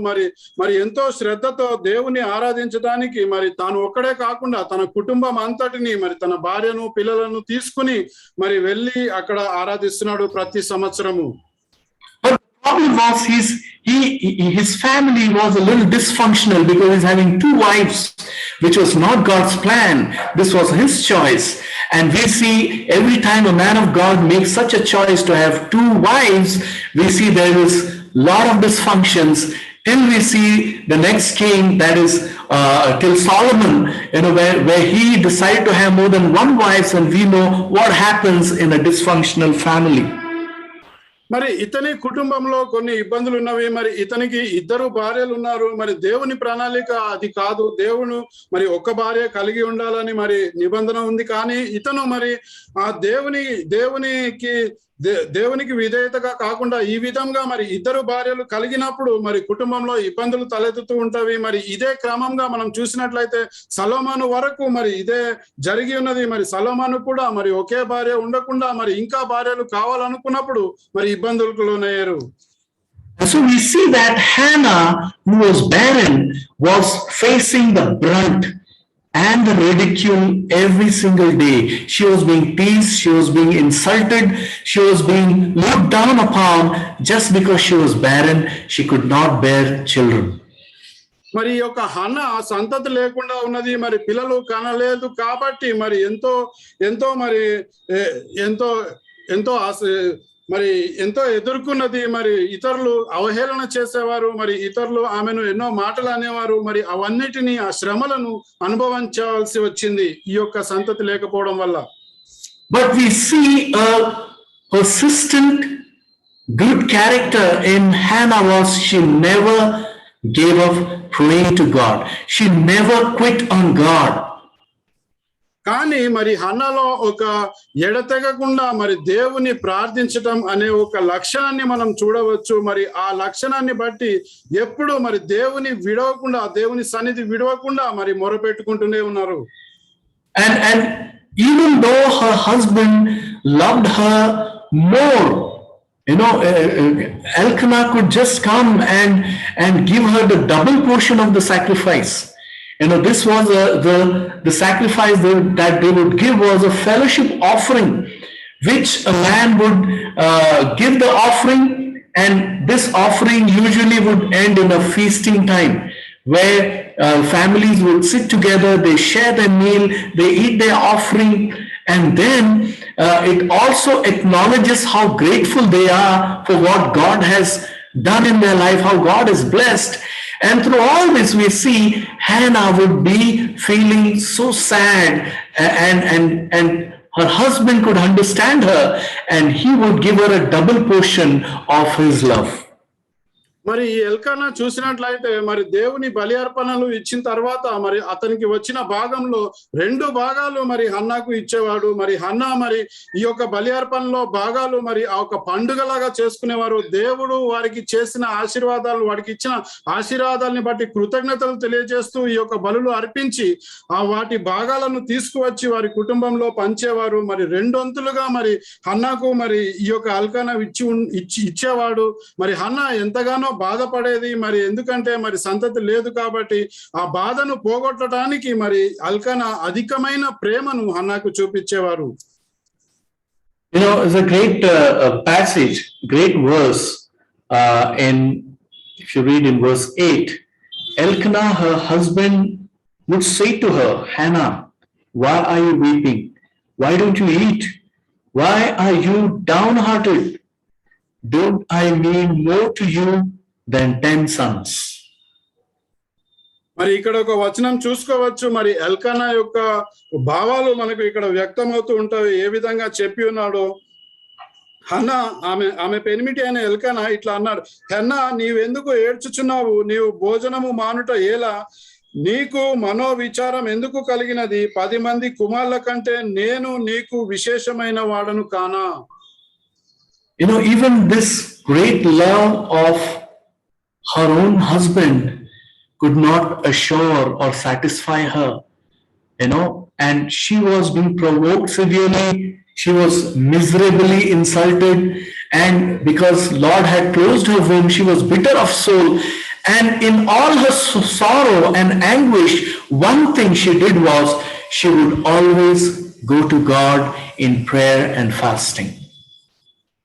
మరి ఎంతో శ్రద్ధతో దేవుని ఆరాధించడానికి మరి తాను ఒక్కడే కాకుండా తన కుటుంబం అంతటిని మరి తన భార్యను పిల్లలను తీసుకుని మరి వెళ్ళి అక్కడ ఆరాధిస్తున్నాడు ప్రతి సంవత్సరము. Problem was his family was a little dysfunctional because he's having 2 wives, which was not God's plan. This was his choice. And we see every time a man of God makes such a choice to have 2 wives, we see there is a lot of dysfunctions till we see the next king, that is till Solomon, where he decided to have more than 1 wife, and we know what happens in a dysfunctional family. మరి ఇతని కుటుంబంలో కొన్ని ఇబ్బందులు ఉన్నవి. మరి ఇతనికి 2 భార్యలు ఉన్నారు. మరి దేవుని ప్రణాళిక అది కాదు. దేవుడు మరి 1 భార్య కలిగి ఉండాలని మరి నిబంధన ఉంది. కానీ ఇతను మరి ఆ దేవునికి విధేయతగా కాకుండా ఈ విధంగా మరి 2 భార్యలు కలిగినప్పుడు మరి కుటుంబంలో ఇబ్బందులు తలెత్తుతూ ఉంటవి. మరి ఇదే క్రమంగా మనం చూసినట్లయితే సొలొమోను వరకు మరి ఇదే జరిగి ఉన్నది. మరి సొలొమోను కూడా మరి ఒకే భార్య ఉండకుండా మరి ఇంకా భార్యలు కావాలనుకున్నప్పుడు మరి ఇబ్బందులకు లోనయ్యారు. So we see that Hannah, who was barren, was facing the brunt and the ridicule every single day. She was being teased, she was being insulted, she was being looked down upon just because she was barren. She could not bear children. మరి ఈ యొక్క Hannah సంతతి లేకుండా ఉన్నది. మరి పిల్లలు కనలేదు కాబట్టి మరి ఎంతో ఎదుర్కొన్నది. మరి ఇతరులు అవహేళన చేసేవారు, మరి ఇతరులు ఆమెను ఎన్నో మాటలు అనేవారు. మరి అవన్నిటిని ఆ శ్రమలను అనుభవించాల్సి వచ్చింది ఈ యొక్క సంతతి లేకపోవడం వల్ల. But we see a persistent good character in Hannah was she never gave up praying to God. She never quit on God. కానీ మరి హన్నాలో ఒక ఎడతెగకుండా మరి దేవుని ప్రార్థించటం అనే ఒక లక్షణాన్ని మనం చూడవచ్చు. మరి ఆ లక్షణాన్ని బట్టి ఎప్పుడు మరి దేవుని సన్నిధి విడవకుండా మరి మొరపెట్టుకుంటూనే ఉన్నారు. And even though her husband loved her more, Elkanah could just come and give her the double portion of the sacrifice. This was the sacrifice that they would give was a fellowship offering, which a man would give the offering, and this offering usually would end in a feasting time, where families would sit together, they share their meal, they eat their offering, and then it also acknowledges how grateful they are for what God has done in their life, how God is blessed. And through all this, we see Hannah would be feeling so sad, and her husband could understand her, and he would give her a double portion of his love. మరి ఈ ఎల్కానా చూసినట్లయితే మరి దేవుని బలి అర్పణలు ఇచ్చిన తర్వాత మరి అతనికి వచ్చిన భాగంలో 2 భాగాలు మరి హన్నాకు ఇచ్చేవాడు. మరి హన్నా మరి ఈ యొక్క బలి అర్పణలో భాగాలు మరి ఆ ఒక పండుగలాగా చేసుకునేవారు. దేవుడు వారికి చేసిన ఆశీర్వాదాలు, వాడికి ఇచ్చిన ఆశీర్వాదాలని బట్టి కృతజ్ఞతలు తెలియజేస్తూ ఈ యొక్క బలులు అర్పించి వాటి భాగాలను తీసుకువచ్చి వారి కుటుంబంలో పంచేవారు. మరి 2 వంతులుగా మరి హన్నాకు మరి ఈ యొక్క ఎల్కానా ఇచ్చేవాడు. మరి హన్నా ఎంతగానో బాధపడేది. మరి ఎందుకంటే మరి సంతతి లేదు కాబట్టి ఆ బాధను పోగొట్టడానికి మరి ఎల్కానా అధికమైన ప్రేమను హన్నాకు చూపించేవారు. You know, it's a great passage, great verse. If you read in verse 8, Elkanah, her husband, would say to her, Hannah, why are you weeping? Why don't you eat? Why are you downhearted? Don't I mean more to you than 10 sons? మరి ఇక్కడ ఒక వచనం చూసుకోవచ్చు. మరి ఎల్కానా యొక్క భావాలు మనకు ఇక్కడ వ్యక్తమవుతూ ఉంటాయి. ఏ విధంగా చెప్పి ఉన్నాడో, హన్నా ఆమె పెనిమిటి అయిన ఎల్కానా ఇట్లా అన్నాడు, హన్నా, నీవెందుకు ఏడ్చుచున్నావు? నీవు భోజనము మానుట ఎలా? నీకు మనోవిచారం ఎందుకు కలిగినది? 10 మంది కుమారుల కంటే నేను నీకు విశేషమైన వాడను కానా? You know, even this great love of her own husband could not assure or satisfy her, you know, and she was being provoked severely. She was miserably insulted, and because Lord had closed her womb, she was bitter of soul. And in all her sorrow and anguish, one thing she did was she would always go to God in prayer and fasting.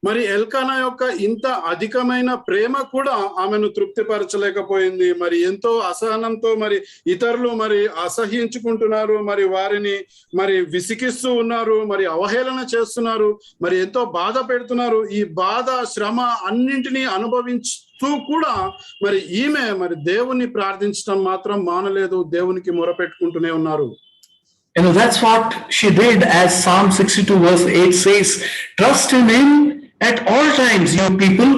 మరి ఎల్కానా యొక్క ఇంత అధికమైన ప్రేమ కూడా ఆమెను తృప్తిపరచలేకపోయింది. మరి ఎంతో అసహనంతో మరి ఇతరులు మరి అసహ్యించుకుంటున్నారు, మరి వారిని మరి విసిగిస్తూ ఉన్నారు, మరి అవహేళన చేస్తున్నారు, మరి ఎంతో బాధ పెడుతున్నారు. ఈ బాధ, శ్రమ అన్నింటినీ అనుభవించుతూ కూడా మరి ఈమె మరి దేవుణ్ణి ప్రార్థించడం మాత్రం మానలేదు. దేవునికి మొరపెట్టుకుంటూనే ఉన్నారు. You know, that's what she did, as Psalm 62 verse 8 says, trust in him at all times, you people,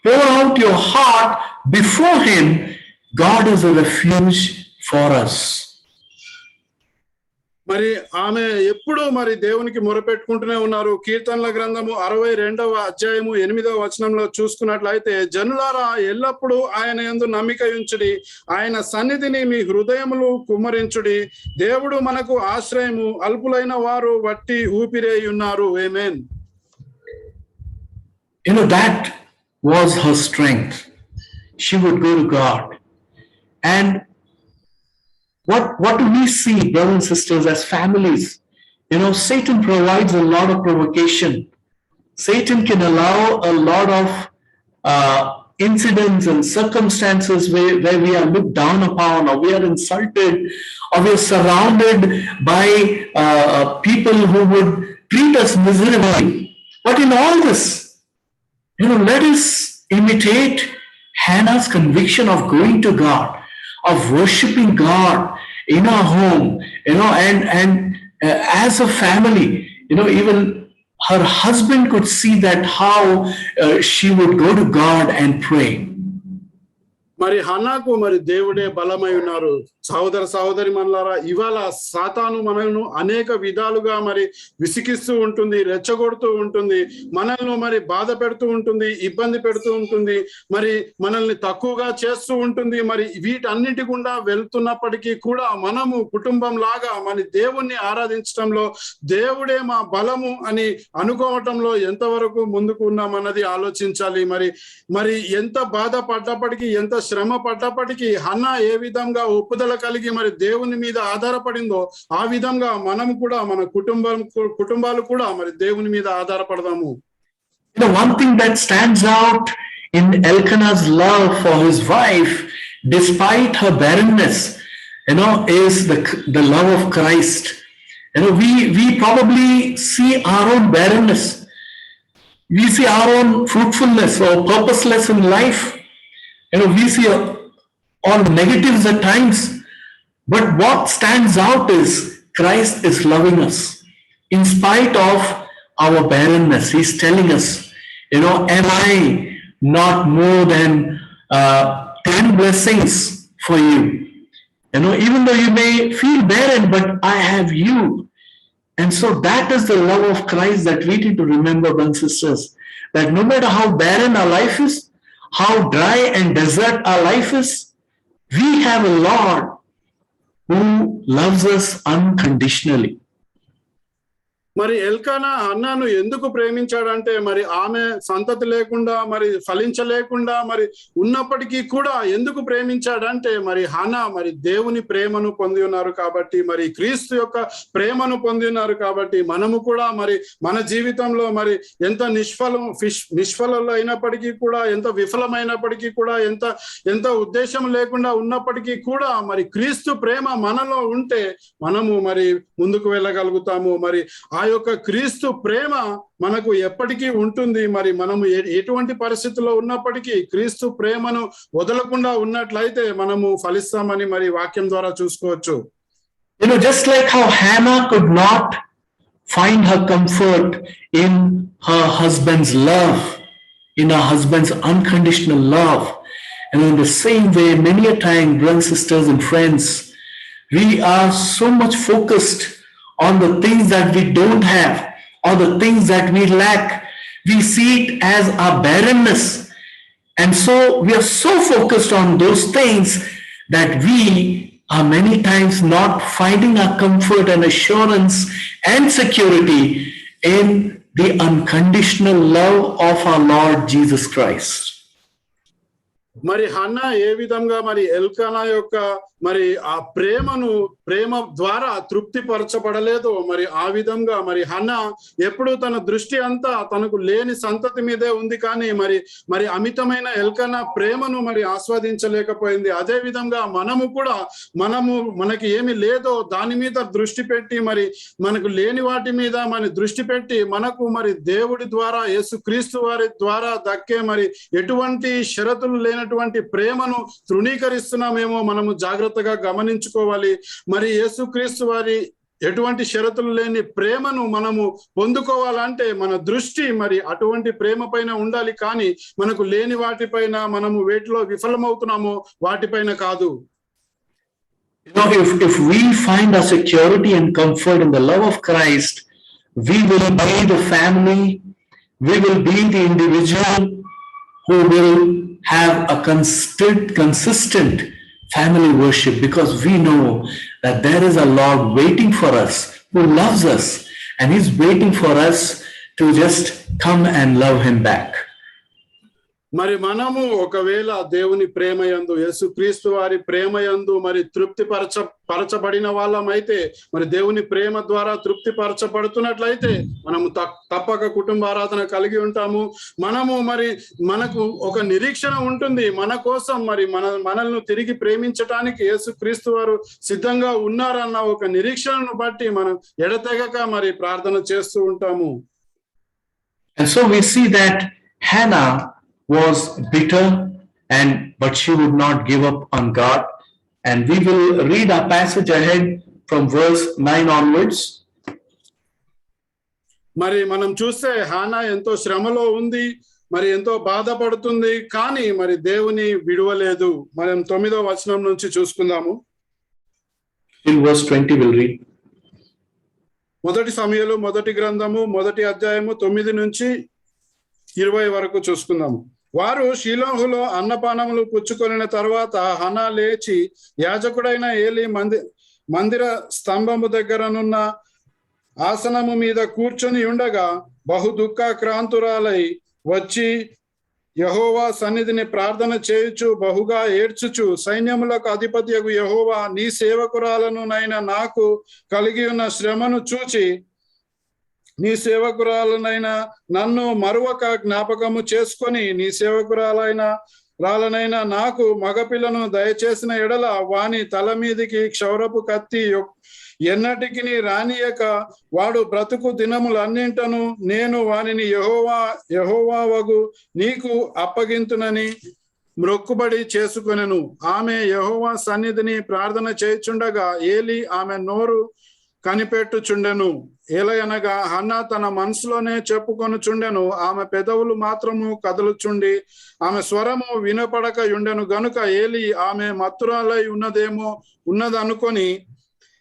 pour out your heart before him. God is a refuge for us. మరి ఆమె ఎప్పుడు మరి దేవునికి మొరపెట్టుకుంటూనే ఉన్నారు. కీర్తనల గ్రంథము 62వ అధ్యాయము 8వ వచనంలో చూసుకున్నట్లయితే, జనులారా ఎల్లప్పుడూ ఆయన యందు నమ్మిక ఉంచుడి, ఆయన సన్నిధిని మీ హృదయములు కుమ్మరించుడి. దేవుడు మనకు ఆశ్రయము, అల్పులైన వారు వట్టి ఊపిరే ఉన్నారు. ఆమేన్. You know, that was her strength. She would go to God. And what do we see, brothers and sisters, as families? You know, Satan provides a lot of provocation. Satan can allow a lot of incidents and circumstances where we are looked down upon, or we are insulted, or we are surrounded by people who would treat us miserably. But in all this, you know, let us imitate Hannah's conviction of going to God, of worshiping God in our home, you know, and as a family, you know, even her husband could see that how she would go to God and pray. మరి హన్నాకు మరి దేవుడే బలమై ఉన్నారు. సహోదర సహోదరి మనలారా, ఇవాళ సాతాను మనల్ని అనేక విధాలుగా మరి విసిగిస్తూ ఉంటుంది, రెచ్చగొడుతూ ఉంటుంది, మనల్ని మరి బాధ పెడుతూ ఉంటుంది, ఇబ్బంది పెడుతూ ఉంటుంది, మరి మనల్ని తక్కువగా చేస్తూ ఉంటుంది. మరి వీటన్నిటి గుండా వెళ్తున్నప్పటికీ కూడా మనము కుటుంబం లాగా మన దేవుణ్ణి ఆరాధించడంలో, దేవుడే మా బలము అని అనుకోవటంలో ఎంతవరకు ముందుకు ఉన్నామన్నది ఆలోచించాలి. మరి ఎంత బాధ పడ్డప్పటికీ, ఎంత శ్రమ పడ్డప్పటికీ హన్నా ఏ విధంగా ఒప్పుదల కలిగి మరి దేవుని మీద ఆధారపడిందో, ఆ విధంగా మనము కూడా, మన కుటుంబాలు కూడా మరి దేవుని మీద ఆధారపడదాము. The one thing that stands out in Elkanah's love for his wife, despite her barrenness, you know, is the love of Christ. You know, we probably see our own barrenness. We see our own fruitfulness or purposeless in life. You know, we see all negatives at times. But what stands out is Christ is loving us. In spite of our barrenness, he's telling us, you know, am I not more than 10 blessings for you. Even though you may feel barren, but I have you. And so that is the love of Christ that we need to remember, brothers and sisters, that no matter how barren our life is, how dry and desert our life is, we have a Lord who loves us unconditionally. మరి ఎల్కానా హన్నాను ఎందుకు ప్రేమించాడంటే మరి ఆమె సంతతి లేకుండా మరి ఫలించలేకుండా మరి ఉన్నప్పటికీ కూడా ఎందుకు ప్రేమించాడంటే మరి హన్నా మరి దేవుని ప్రేమను పొంది ఉన్నారు కాబట్టి, మరి క్రీస్తు యొక్క ప్రేమను పొంది ఉన్నారు కాబట్టి మనము కూడా మరి మన జీవితంలో మరి ఎంత నిష్ఫలంలో అయినప్పటికీ కూడా, ఎంత విఫలమైనప్పటికీ కూడా, ఎంత ఉద్దేశం లేకుండా ఉన్నప్పటికీ కూడా మరి క్రీస్తు ప్రేమ మనలో ఉంటే మనము మరి ముందుకు వెళ్ళగలుగుతాము. మరి ఆ యొక్క క్రీస్తు ప్రేమ మనకు ఎప్పటికీ ఉంటుంది. మరి మనము ఎటువంటి పరిస్థితుల్లో ఉన్నప్పటికీ క్రీస్తు ప్రేమను వదలకుండా ఉన్నట్లయితే మనము ఫలిస్తామని మరి వాక్యం ద్వారా చూసుకోవచ్చు. Just like how Hannah could not find her comfort in her husband's love, in her husband's unconditional love, and in the same way, many a time, brothers, sisters, and friends, we are so much focused on the things that we don't have, or the things that we lack. We see it as our barrenness. And so we are so focused on those things that we are many times not finding our comfort and assurance and security in the unconditional love of our Lord Jesus Christ. మరి Hannah ఏ విధంగా మరి ఎల్కానా యొక్క మరి ఆ ప్రేమ ద్వారా తృప్తి పరచబడలేదు, మరి ఆ విధంగా మరి హన్నా ఎప్పుడు తన దృష్టి అంతా తనకు లేని సంతతి మీదే ఉంది, కానీ మరి అమితమైన ఎల్కానా ప్రేమను మరి ఆస్వాదించలేకపోయింది. అదే విధంగా మనకి ఏమి లేదో దాని మీద దృష్టి పెట్టి, మరి మనకు లేని వాటి మీద మరి దృష్టి పెట్టి మనకు మరి దేవుడి ద్వారా, యేసుక్రీస్తు వారి ద్వారా దక్కే మరి ఎటువంటి షరతులు లేనటువంటి ప్రేమను తృణీకరిస్తున్నామేమో మనము జాగ్రత్తగా గమనించుకోవాలి. మరి యేసుక్రీస్తు వారి ఎటువంటి షరతులు లేని ప్రేమను మనము పొందుకోవాలంటే మన దృష్టి మరి అటువంటి ప్రేమ పైన ఉండాలి, కానీ మనకు లేని వాటిపైన, మనము వేటిలో విఫలమవుతున్నామో వాటిపైన కాదు. If we find our security and comfort in the love of Christ, we will be the family, we will be the individual who will have a consistent family worship, because we know that there is a Lord waiting for us, who loves us, and he's waiting for us to just come and love him back. మరి మనము ఒకవేళ దేవుని ప్రేమయందు, యేసుక్రీస్తు వారి ప్రేమయందు మరి తృప్తి పరచబడిన వాళ్ళమైతే, మరి దేవుని ప్రేమ ద్వారా తృప్తి పరచబడుతున్నట్లయితే మనము తప్పక కుటుంబ ఆరాధన కలిగి ఉంటాము. మనకు ఒక నిరీక్షణ ఉంటుంది, మన కోసం మరి మనల్ని తిరిగి ప్రేమించటానికి యేసుక్రీస్తు వారు సిద్ధంగా ఉన్నారన్న ఒక నిరీక్షణను బట్టి మనం ఎడతెగక మరి ప్రార్థన చేస్తూ ఉంటాము. And so we see that Hannah was bitter, but she would not give up on God. And we will read our passage ahead from verse 9 onwards. మరి మనం చూస్తే హన్నా ఎంతో శ్రమలో ఉంది, మరి ఎంతో బాధపడుతుంది, కానీ మరి దేవుని విడువలేదు. మనం 9వ వచనం నుంచి చూసుకుందాము. In verse 20 we'll read. మొదటి సమూయేలు మొదటి గ్రంథము 1వ అధ్యాయము 9 నుంచి 20 వరకు చూసుకుందాము. వారు షీలోహులో అన్నపానములు పుచ్చుకొనిన తర్వాత హన్నా లేచి యాజకుడైన ఏలీ మందిర స్తంభము దగ్గరనున్న ఆసనము మీద కూర్చొని ఉండగా బహు దుఃఖాక్రాంతురాలై వచ్చి యెహోవా సన్నిధిని ప్రార్థన చేయుచు బహుగా ఏడ్చుచు, సైన్యములకు అధిపతియగు యెహోవా, నీ సేవకురాలను నైనా నాకు కలిగి ఉన్న శ్రమను చూచి నీ సేవకురాలనైనా నన్ను మరువక జ్ఞాపకము చేసుకొని నీ సేవకురాలనైనా నాకు మగపిల్లను దయచేసిన ఎడల వాని తల మీదికి క్షౌరపు కత్తి ఎన్నటికి రానియక వాడు బ్రతుకు దినములన్నింటను నేను వానిని యెహోవావగు నీకు అప్పగింతునని మ్రొక్కుబడి చేసుకొనెను. ఆమె యెహోవా సన్నిధిని ప్రార్థన చేయుచుండగా ఏలీ ఆమె నోరు కనిపెట్టుచుండెను. ఏలయనగా హన్నా తన మనసులోనే చెప్పుకొనుచుండెను, ఆమె పెదవులు మాత్రము కదులుచుండి ఆమె స్వరము వినపడక ఉండెను గనుక ఏలి ఆమె మత్తురాలై ఉన్నదనుకొని,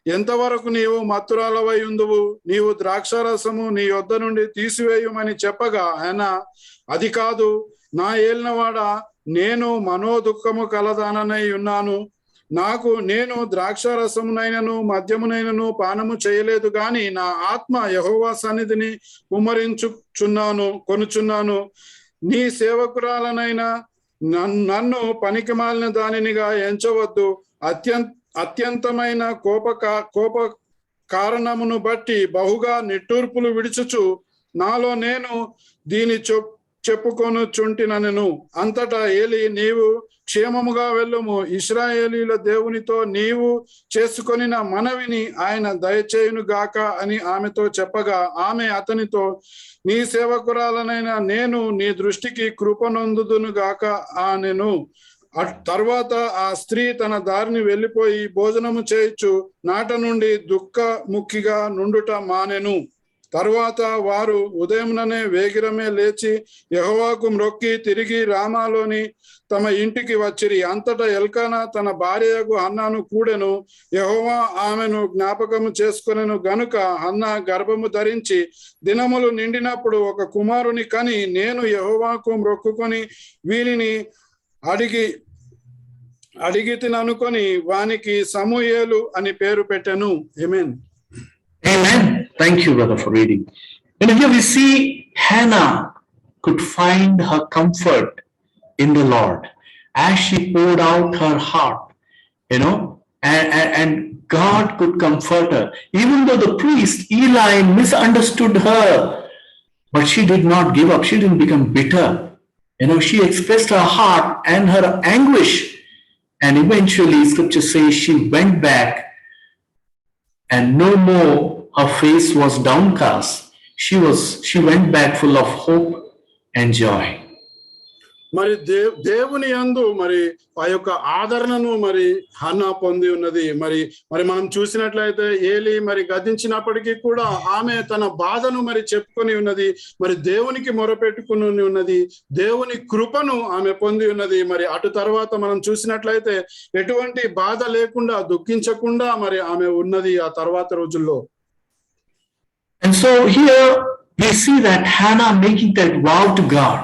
ఎంతవరకు నీవు మత్తురాలవై ఉందువు, నీవు ద్రాక్షారసము నీ యొద్ద నుండి తీసివేయుమని చెప్పగా హన్నా, అది కాదు నా ఏలినవాడా, నేను మనోదుఖము కలదాననై ఉన్నాను. నేను ద్రాక్షారసమునైనను మద్యమునైనను పానము చేయలేదు గాని నా ఆత్మ యెహోవా సన్నిధిని కొనుచున్నాను. నీ సేవకురాలనైనా నన్ను పనికిమాలిన దానినిగా ఎంచవద్దు. అత్యంతమైన కోప కారణమును బట్టి బహుగా నిట్టూర్పులు విడుచుచు నాలో నేను దీని చెప్పుకొనుచుంటినెను. అంతటా ఏలి, నీవు క్షేమముగా వెళ్ళుము, ఇశ్రాయేలీల దేవునితో నీవు చేసుకొనిన మనవిని ఆయన దయచేయును గాక అని ఆమెతో చెప్పగా, ఆమె అతనితో, నీ సేవకురాలనైనా నేను నీ దృష్టికి కృపనొందుదును గాక అనెను. తర్వాత ఆ స్త్రీ తన దారిని వెళ్ళిపోయి భోజనము చేయుచు నాట నుండి దుఃఖముఖిగా నుండుట మానెను. తరువాత వారు ఉదయముననే వేగిరమే లేచి యెహోవాకు మ్రొక్కి తిరిగి రామాలోని తమ ఇంటికి వచ్చిరి. అంతటా ఎల్కానా తన భార్యకు హన్నాను కూడెను. యెహోవా ఆమెను జ్ఞాపకము చేసుకొనెను గనుక హన్నా గర్భము ధరించి దినములు నిండినప్పుడు ఒక కుమారుని కని, నేను యెహోవాకు మ్రొక్కుకొని వీనిని అడిగితిననుకొని వానికి సమూయేలు అని పేరు పెట్టెను. ఆమేన్. Amen. Thank you, brother, for reading. And here we see Hannah could find her comfort in the Lord as she poured out her heart, and God could comfort her. Even though the priest, Eli, misunderstood her, but she did not give up. She didn't become bitter. She expressed her heart and her anguish. And eventually, scripture says she went back, and no more her face was downcast. She went back full of hope and joy. మరి దేవుని యందు మరి ఆ యొక్క ఆదరణను మరి Hannah పొంది ఉన్నది. మరి మనం చూసినట్లయితే ఏలి మరి గద్దించినప్పటికీ కూడా ఆమె తన బాధను మరి చెప్పుకొని ఉన్నది. మరి దేవునికి మొరపెట్టుకుని ఉన్నది. దేవుని కృపను ఆమె పొంది ఉన్నది. మరి అటు తర్వాత మనం చూసినట్లయితే ఎటువంటి బాధ లేకుండా దుఃఖించకుండా మరి ఆమె ఉన్నది ఆ తర్వాత రోజుల్లో. And so here we see that Hannah making that vow to God.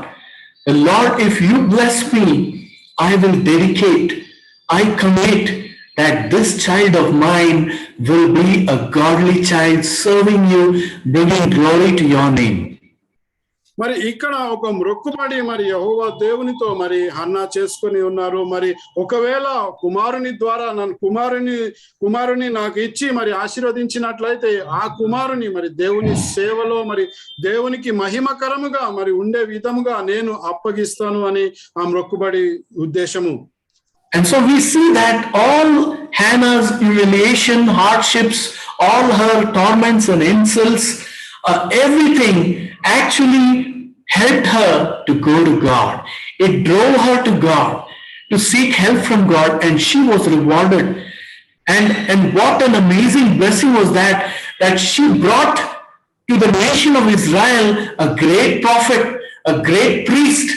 Lord, if you bless me, I will dedicate, I commit that this child of mine will be a godly child serving you, bringing glory to your name. మరి ఇక్కడ ఒక మ్రొక్కుబడి మరి యెహోవా దేవునితో మరి Hannah చేసుకొని ఉన్నారు. మరి ఒకవేళ కుమారుని ద్వారా కుమారుని నాకు ఇచ్చి మరి ఆశీర్వదించినట్లయితే ఆ కుమారుని మరి దేవుని సేవలో మరి దేవునికి మహిమకరముగా మరి ఉండే విధముగా నేను అప్పగిస్తాను అని ఆ మ్రొక్కుబడి ఉద్దేశము. And so we see that all Hannah's humiliation, hardships, all her torments and insults, everything actually helped her to go to God. It drove her to God, to seek help from God, and she was rewarded. And what an amazing blessing was that she brought to the nation of Israel a great prophet, a great priest,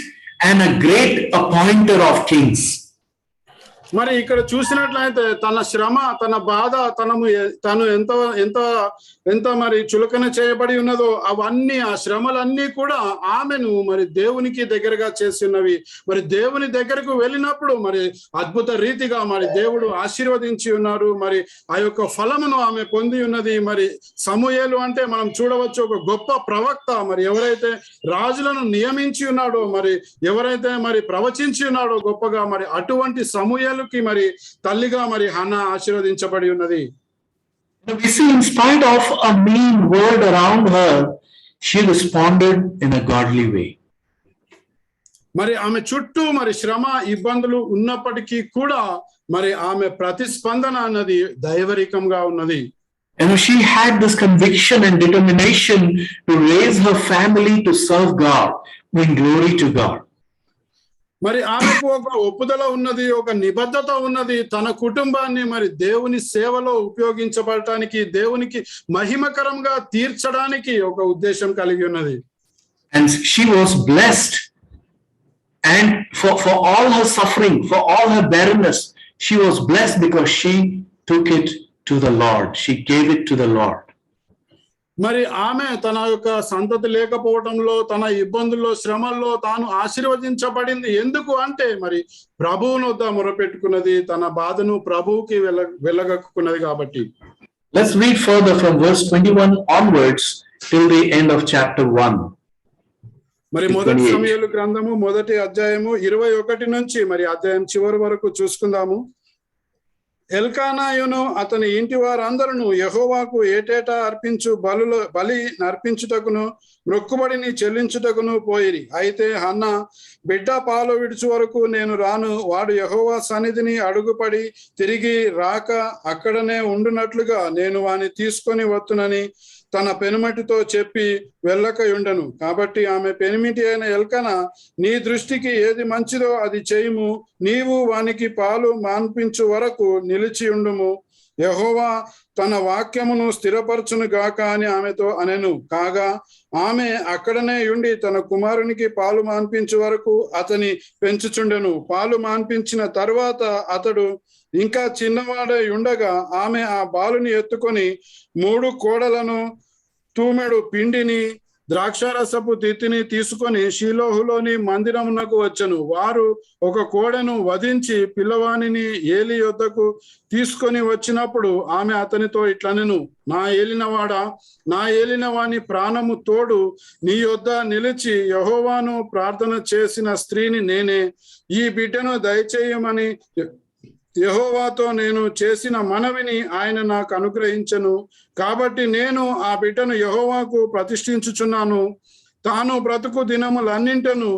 and a great appointer of kings. మరి ఇక్కడ చూసినట్లయితే తన శ్రమ, తన బాధ, తను ఎంత మరి చులకన చేయబడి ఉన్నదో అవన్నీ, ఆ శ్రమలన్నీ కూడా ఆమెను మరి దేవునికి దగ్గరగా చేస్తున్నవి. మరి దేవుని దగ్గరకు వెళ్ళినప్పుడు మరి అద్భుత రీతిగా మరి దేవుడు ఆశీర్వదించి ఉన్నారు. మరి ఆ యొక్క ఫలమును ఆమె పొంది ఉన్నది. మరి సమూయేలు అంటే మనం చూడవచ్చు ఒక గొప్ప ప్రవక్త. మరి ఎవరైతే రాజులను నియమించి ఉన్నాడో, మరి ఎవరైతే మరి ప్రవచించి ఉన్నాడో గొప్పగా, మరి అటువంటి సమూయేలు మరి తల్లిగా మరి హన్నా ఆశీర్వదించబడి ఉన్నది. We see in spite of a mean world around her, she responded in a godly way. మరి ఆమె చుట్టూ మరి శ్రమ ఇబ్బందులు ఉన్నప్పటికీ కూడా మరి ఆమె ప్రతిస్పందన అన్నది దైవరికంగా ఉన్నది. She had this conviction and determination to raise her family to serve God, bring glory to God. మరి ఆమెకు ఒక ఒప్పుదల ఉన్నది, ఒక నిబద్ధత ఉన్నది. తన కుటుంబాన్ని మరి దేవుని సేవలో ఉపయోగించబడటానికి, దేవునికి మహిమకరంగా తీర్చడానికి ఒక ఉద్దేశం కలిగి ఉన్నది. And she was blessed. And for all her suffering, for all her barrenness, she was blessed because she took it to the Lord. She gave it to the Lord. మరి ఆమె తన యొక్క సంతతి లేకపోవడంలో, తన ఇబ్బందుల్లో, శ్రమల్లో తాను ఆశీర్వదించబడింది. ఎందుకు అంటే మరి ప్రభువును వద్ద మొరపెట్టుకున్నది, తన బాధను ప్రభువుకి వెళ్ళగక్కున్నది కాబట్టి. Let's read further from verse 21 onwards till the end of chapter 1. మరి మొదటి సమూయేలు గ్రంథము 1వ అధ్యాయము 21 నుంచి మరి అధ్యాయం చివరి వరకు చూసుకుందాము. ఎల్కానాయును అతని ఇంటి వారందరూ యెహోవాకు ఏటేటా అర్పించు బలి అర్పించుటకును మొక్కుబడిని చెల్లించుటకును పోయిరి. అయితే హన్నా, బిడ్డ పాలు విడుచు వరకు నేను రాను, వాడు యెహోవా సన్నిధిని అడుగుపడి తిరిగి రాక అక్కడనే ఉండునట్లుగా నేను వాని తీసుకొని వత్తునని తన పెనుమటితో చెప్పి వెళ్ళకయుండెను. కాబట్టి ఆమె పెనిమిటి అయిన ఎల్కనా, నీ దృష్టికి ఏది మంచిదో అది చేయుము, నీవు వానికి పాలు మాన్పించు వరకు నిలిచి ఉండుము, యెహోవా తన వాక్యమును స్థిరపరచును గాక అని ఆమెతో అనెను. కాగా ఆమె అక్కడనే ఉండి తన కుమారునికి పాలు మాన్పించు వరకు అతని పెంచుచుండెను. పాలు మాన్పించిన తర్వాత అతడు ఇంకా చిన్నవాడై ఉండగా ఆమె ఆ బాలుని ఎత్తుకొని 3 కోడలను, తూమెడు పిండిని, ద్రాక్షారసపు తిత్తిని తీసుకొని షీలోహులోని మందిరమునకు వచ్చెను. వారు ఒక కోడెను వధించి పిల్లవానిని ఏలి యొద్దకు తీసుకొని వచ్చినప్పుడు ఆమె అతనితో ఇట్లనెను, నా ఏలినవాడా, నా ఏలినవాని ప్రాణము తోడు నీ యొద్ద నిలిచి యెహోవాను ప్రార్థన చేసిన స్త్రీని నేనే. ఈ బిడ్డను దయచేయమని యెహోవాతో నేను చేసిన మనవిని ఆయన నాకు అనుగ్రహించెను. కాబట్టి నేను ఆ బిడ్డను యెహోవాకు ప్రతిష్ఠించుచున్నాను. తాను బ్రతుకు దినములన్నింటను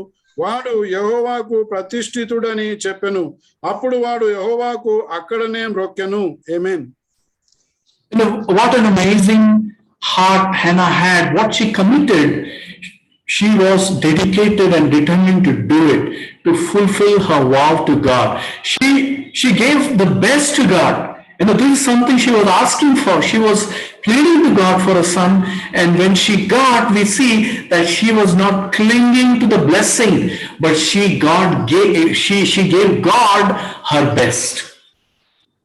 వాడు యెహోవాకు ప్రతిష్ఠితుడని చెప్పెను. అప్పుడు వాడు యెహోవాకు అక్కడనే మ్రొక్కెను. ఆమేన్. What an amazing heart Hannah had, what she committed. She was dedicated and determined to do it, to fulfill her vow to God. She gave the best to God. This is something she was asking for. She was pleading to God for a son, and when she got, we see that she was not clinging to the blessing, but she gave God her best.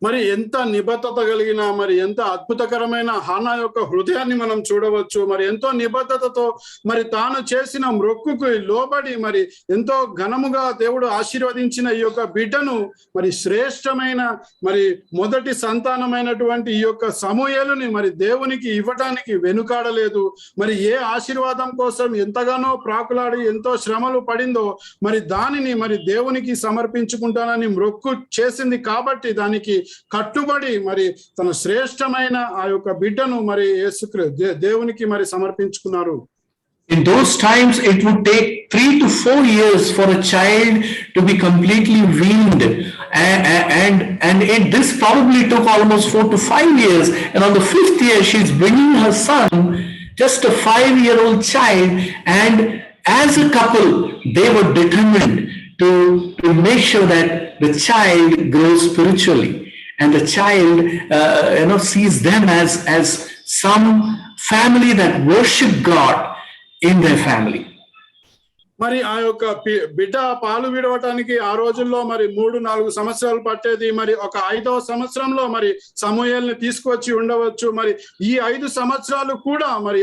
మరి ఎంత నిబద్ధత కలిగిన, మరి ఎంత అద్భుతకరమైన Hannah యొక్క హృదయాన్ని మనం చూడవచ్చు. మరి ఎంతో నిబద్ధతతో మరి తాను చేసిన మొక్కుకు లోబడి మరి ఎంతో ఘనముగా దేవుడు ఆశీర్వదించిన ఈ యొక్క బిడ్డను మరి శ్రేష్టమైన మరి మొదటి సంతానమైనటువంటి ఈ యొక్క సమూయేలుని మరి దేవునికి ఇవ్వటానికి వెనుకాడలేదు. మరి ఏ ఆశీర్వాదం కోసం ఎంతగానో ప్రాకులాడి ఎంతో శ్రమలు పడిందో మరి దానిని మరి దేవునికి సమర్పించుకుంటానని మొక్కు చేసింది. కాబట్టి దానికి కట్టుబడి మరి తన శ్రేష్టమైన ఆ యొక్క బిడ్డను మరి యేసుక్రీస్తు దేవునికి మరి సమర్పించుకున్నారు. In those times, it would take 3 to 4 years for a child to be completely weaned, and this probably took almost 4 to 5 years. And on the 5th year, she's bringing her son, just a 5-year-old child, and as a couple, they were determined to make sure that the child grows spiritually. And the child, sees them as some family that worship God in their family. మరి ఆ యొక్క బిడ్డ పాలు విడవటానికి ఆ రోజుల్లో మరి 3-4 సంవత్సరాలు పట్టేది. మరి ఒక 5వ సంవత్సరంలో మరి సమూయేలుని తీసుకొచ్చి ఉండవచ్చు. మరి ఈ 5 సంవత్సరాలు కూడా మరి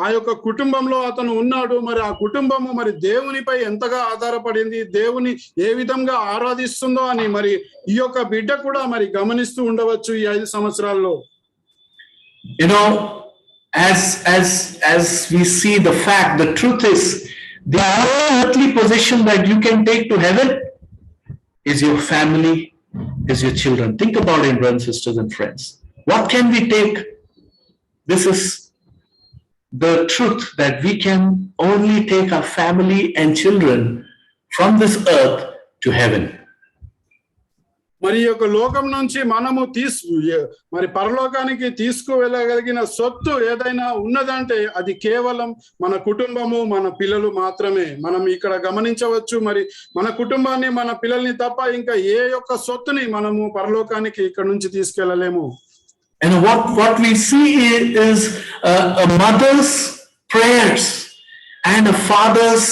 ఆ యొక్క కుటుంబంలో అతను ఉన్నాడు. మరి ఆ కుటుంబము మరి దేవునిపై ఎంతగా ఆధారపడింది, దేవుని ఏ విధంగా ఆరాధిస్తుందో అని మరి ఈ యొక్క బిడ్డ కూడా మరి గమనిస్తూ ఉండవచ్చు ఈ 5 సంవత్సరాల్లో. As we see the fact, the truth is, the only earthly possession that you can take to heaven is your family, is your children. Think about it, brothers, sisters, and friends. What can we take? This is the truth, that we can only take our family and children from this earth to heaven. మరి ఈ యొక్క లోకం నుంచి మనము మరి పరలోకానికి తీసుకువెళ్ళగలిగిన సొత్తు ఏదైనా ఉన్నదంటే అది కేవలం మన కుటుంబము, మన పిల్లలు మాత్రమే. మనం ఇక్కడ గమనించవచ్చు, మరి మన కుటుంబాన్ని, మన పిల్లల్ని తప్ప ఇంకా ఏ యొక్క సొత్తుని మనము పరలోకానికి ఇక్కడ నుంచి తీసుకెళ్ళలేము. And what we see is a mother's prayers and a father's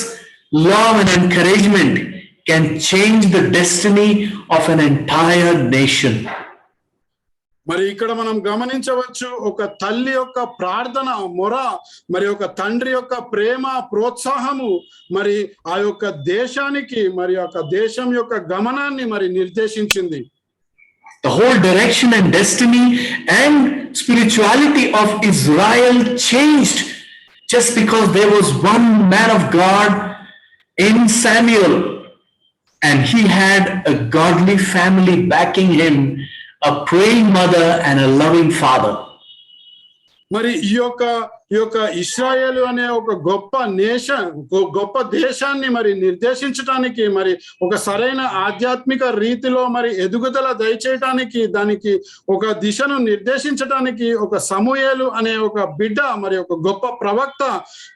love and encouragement can change the destiny of an entire nation. మరి ఇక్కడ మనం గమనించవచ్చు, ఒక తల్లి యొక్క ప్రార్థన మొర, మరి ఒక తండ్రి యొక్క ప్రేమ ప్రోత్సాహము మరి ఆ యొక్క దేశానికి, మరి యొక్క దేశం యొక్క గమనాన్ని మరి నిర్దేశించింది. The whole direction and destiny and spirituality of Israel changed just because there was one man of God in Samuel, and he had a godly family backing him, a praying mother and a loving father. మరి ఈ యొక్క ఇశ్రాయేలు అనే ఒక గొప్ప దేశాన్ని మరి నిర్దేశించటానికి, మరి ఒక సరైన ఆధ్యాత్మిక రీతిలో మరి ఎదుగుదల దయచేయటానికి, దానికి ఒక దిశను నిర్దేశించటానికి ఒక సమూయేలు అనే ఒక బిడ్డ, మరి ఒక గొప్ప ప్రవక్త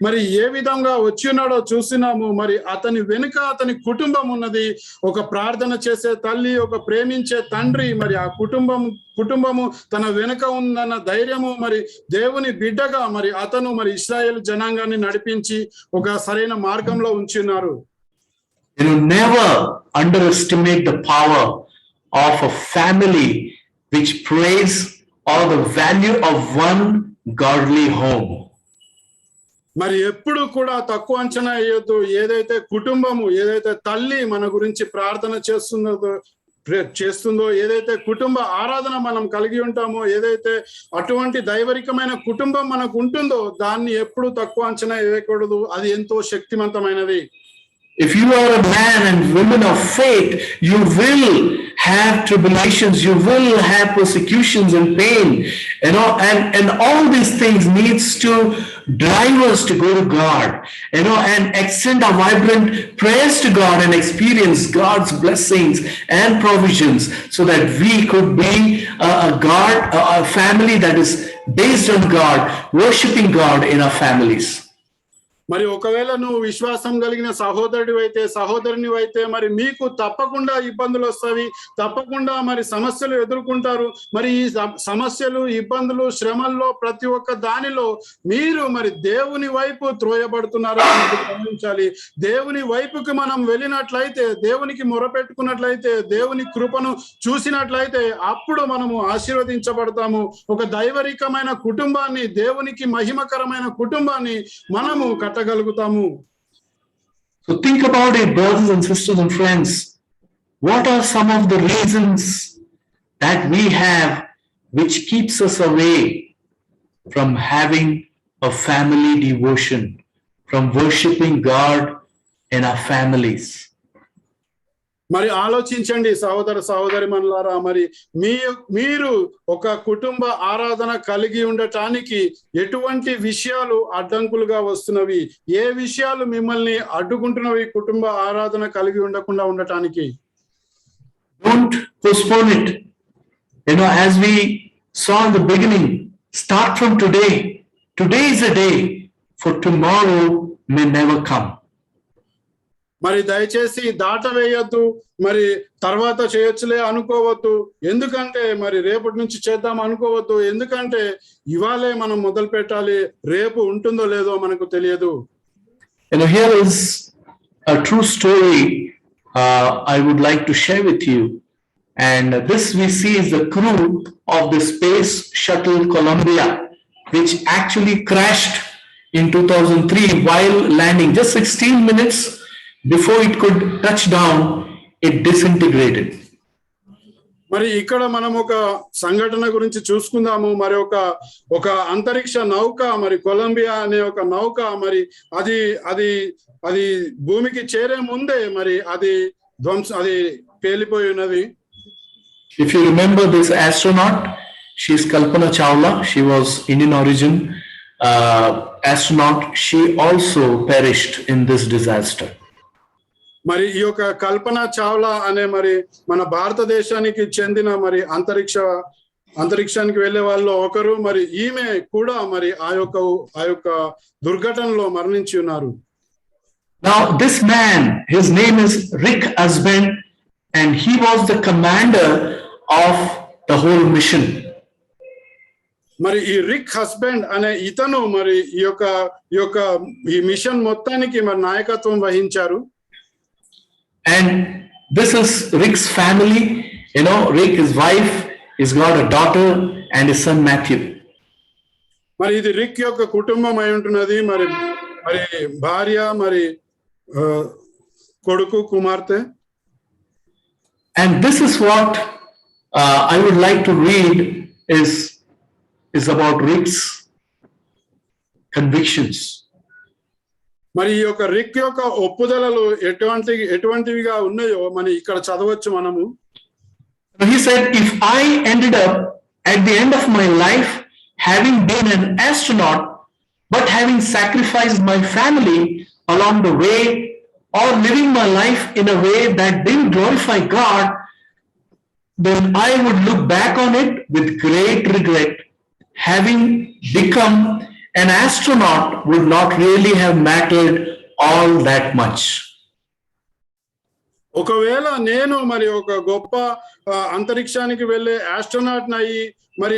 మరి ఏ విధంగా వచ్చి ఉన్నాడో చూసినాము. మరి అతని వెనుక అతని కుటుంబం ఉన్నది, ఒక ప్రార్థన చేసే తల్లి, ఒక ప్రేమించే తండ్రి, మరి ఆ కుటుంబము తన వెనుక ఉందన్న ధైర్యము, మరి దేవుని బిడ్డగా మరి అతను మరి ఇశ్రాయేలు జనాంగాన్ని నడిపించి ఒక సరైన మార్గంలో ఉంచున్నారు. Never underestimate the power of a family which prays, or the value of one godly home. మరి ఎప్పుడు కూడా తక్కువ అంచనా వేయొద్దు. ఏదైతే కుటుంబము, ఏదైతే తల్లి మన గురించి ప్రార్థన చేస్తుందో, ఏదైతే కుటుంబ ఆరాధన మనం కలిగి ఉంటామో, ఏదైతే అటువంటి దైవరికమైన కుటుంబం మనకు ఉంటుందో దాన్ని ఎప్పుడు తక్కువ అంచనా వేయకూడదు. అది ఎంతో శక్తివంతమైనది. If you are a man and woman of faith, you will have tribulations, you will have persecutions and pain, and all these things needs to drive us to go to God, and extend our vibrant prayers to God and experience God's blessings and provisions, so that we could be a family that is based on God, worshiping God in our families. మరి ఒకవేళ నువ్వు విశ్వాసం కలిగిన సహోదరుని అయితే మరి మీకు తప్పకుండా ఇబ్బందులు వస్తాయి, తప్పకుండా మరి సమస్యలు ఎదుర్కొంటారు. మరి ఈ సమస్యలు, ఇబ్బందులు, శ్రమల్లో ప్రతి ఒక్క దానిలో మీరు మరి దేవుని వైపు త్రోయబడుతున్నారు అని గమనించాలి. దేవుని వైపుకి మనం వెళ్ళినట్లయితే, దేవునికి మొరపెట్టుకున్నట్లయితే, దేవుని కృపను చూసినట్లయితే అప్పుడు మనము ఆశీర్వదించబడతాము. ఒక దైవరికమైన కుటుంబాన్ని, దేవునికి మహిమకరమైన కుటుంబాన్ని మనము So think about it, brothers and sisters and friends. What are some of the reasons that we have which keeps us away from having a family devotion, from worshiping God in our families? మరి ఆలోచించండి సహోదరి మనులారా, మరి మీరు ఒక కుటుంబ ఆరాధన కలిగి ఉండటానికి ఎటువంటి విషయాలు అడ్డంకులుగా వస్తున్నవి? ఏ విషయాలు మిమ్మల్ని అడ్డుకుంటున్నవి కుటుంబ ఆరాధన కలిగి ఉండకుండా ఉండటానికి? Don't postpone it. As we saw in the beginning, start from today. Today is a day, for tomorrow may never come. మరి దయచేసి దాటవేయొద్దు, మరి తర్వాత చేయొచ్చులే అనుకోవద్దు. ఎందుకంటే మరి రేపటి నుంచి చేద్దాం అనుకోవద్దు. ఎందుకంటే ఇవాళే మనం మొదలు పెట్టాలి, రేపు ఉంటుందో లేదో మనకు తెలియదు. Here is a true story I would like to share with you, and this we see is the crew of the space shuttle Columbia, which actually crashed in 2003 while landing. Just 16 minutes before it could touch down, it disintegrated. మరి ఇక్కడ మనం ఒక సంఘటన గురించి చూసుకుందాము. మరి ఒక అంతరిక్ష నౌక, మరి కొలంబియా అనే ఒక నౌక, మరి అది భూమికి చేరే ముందే మరి అది పేలిపోయి ఉన్నది. If you remember this astronaut, she is Kalpana Chawla. She was Indian origin astronaut. She also perished in this disaster. మరి ఈ యొక్క కల్పన చావ్లా అనే మరి మన భారతదేశానికి చెందిన మరి అంతరిక్షానికి వెళ్లే వాళ్ళు ఒకరు, మరి ఈమె కూడా మరి ఆ యొక్క దుర్ఘటనలో మరణించి ఉన్నారు. Now this man, his name is Rick Husband, and he was the commander of the whole mission. మరి ఈ రిక్ హస్బెండ్ అనే ఇతను మరి ఈ మిషన్ మొత్తానికి మరి నాయకత్వం వహించారు. And this is Rick's family. You know, Rick, his wife, he's got a daughter and his son Matthew. మరి ఇది రిక్ యొక్క కుటుంబం అయి ఉంటున్నది. మరి భార్య, మరి కొడుకు, కుమార్తె. And this is what I would like to read is about Rick's convictions. మరి ఈ యొక్క రిక్ యొక్క ఒప్పుదలలు ఎటువంటివిగా ఉన్నాయో మనం ఇక్కడ చదవచ్చు మనము. He said, if I ended up at the end of my life having been an astronaut, but having sacrificed my family along the way, or living my life in a way that didn't glorify God, then I would look back on it with great regret. Having become an astronaut would not really have mattered all that much. ఒకవేళ నేను మరి ఒక గొప్ప అంతరిక్షానికి వెళ్ళే astronaut అయ్యి మరి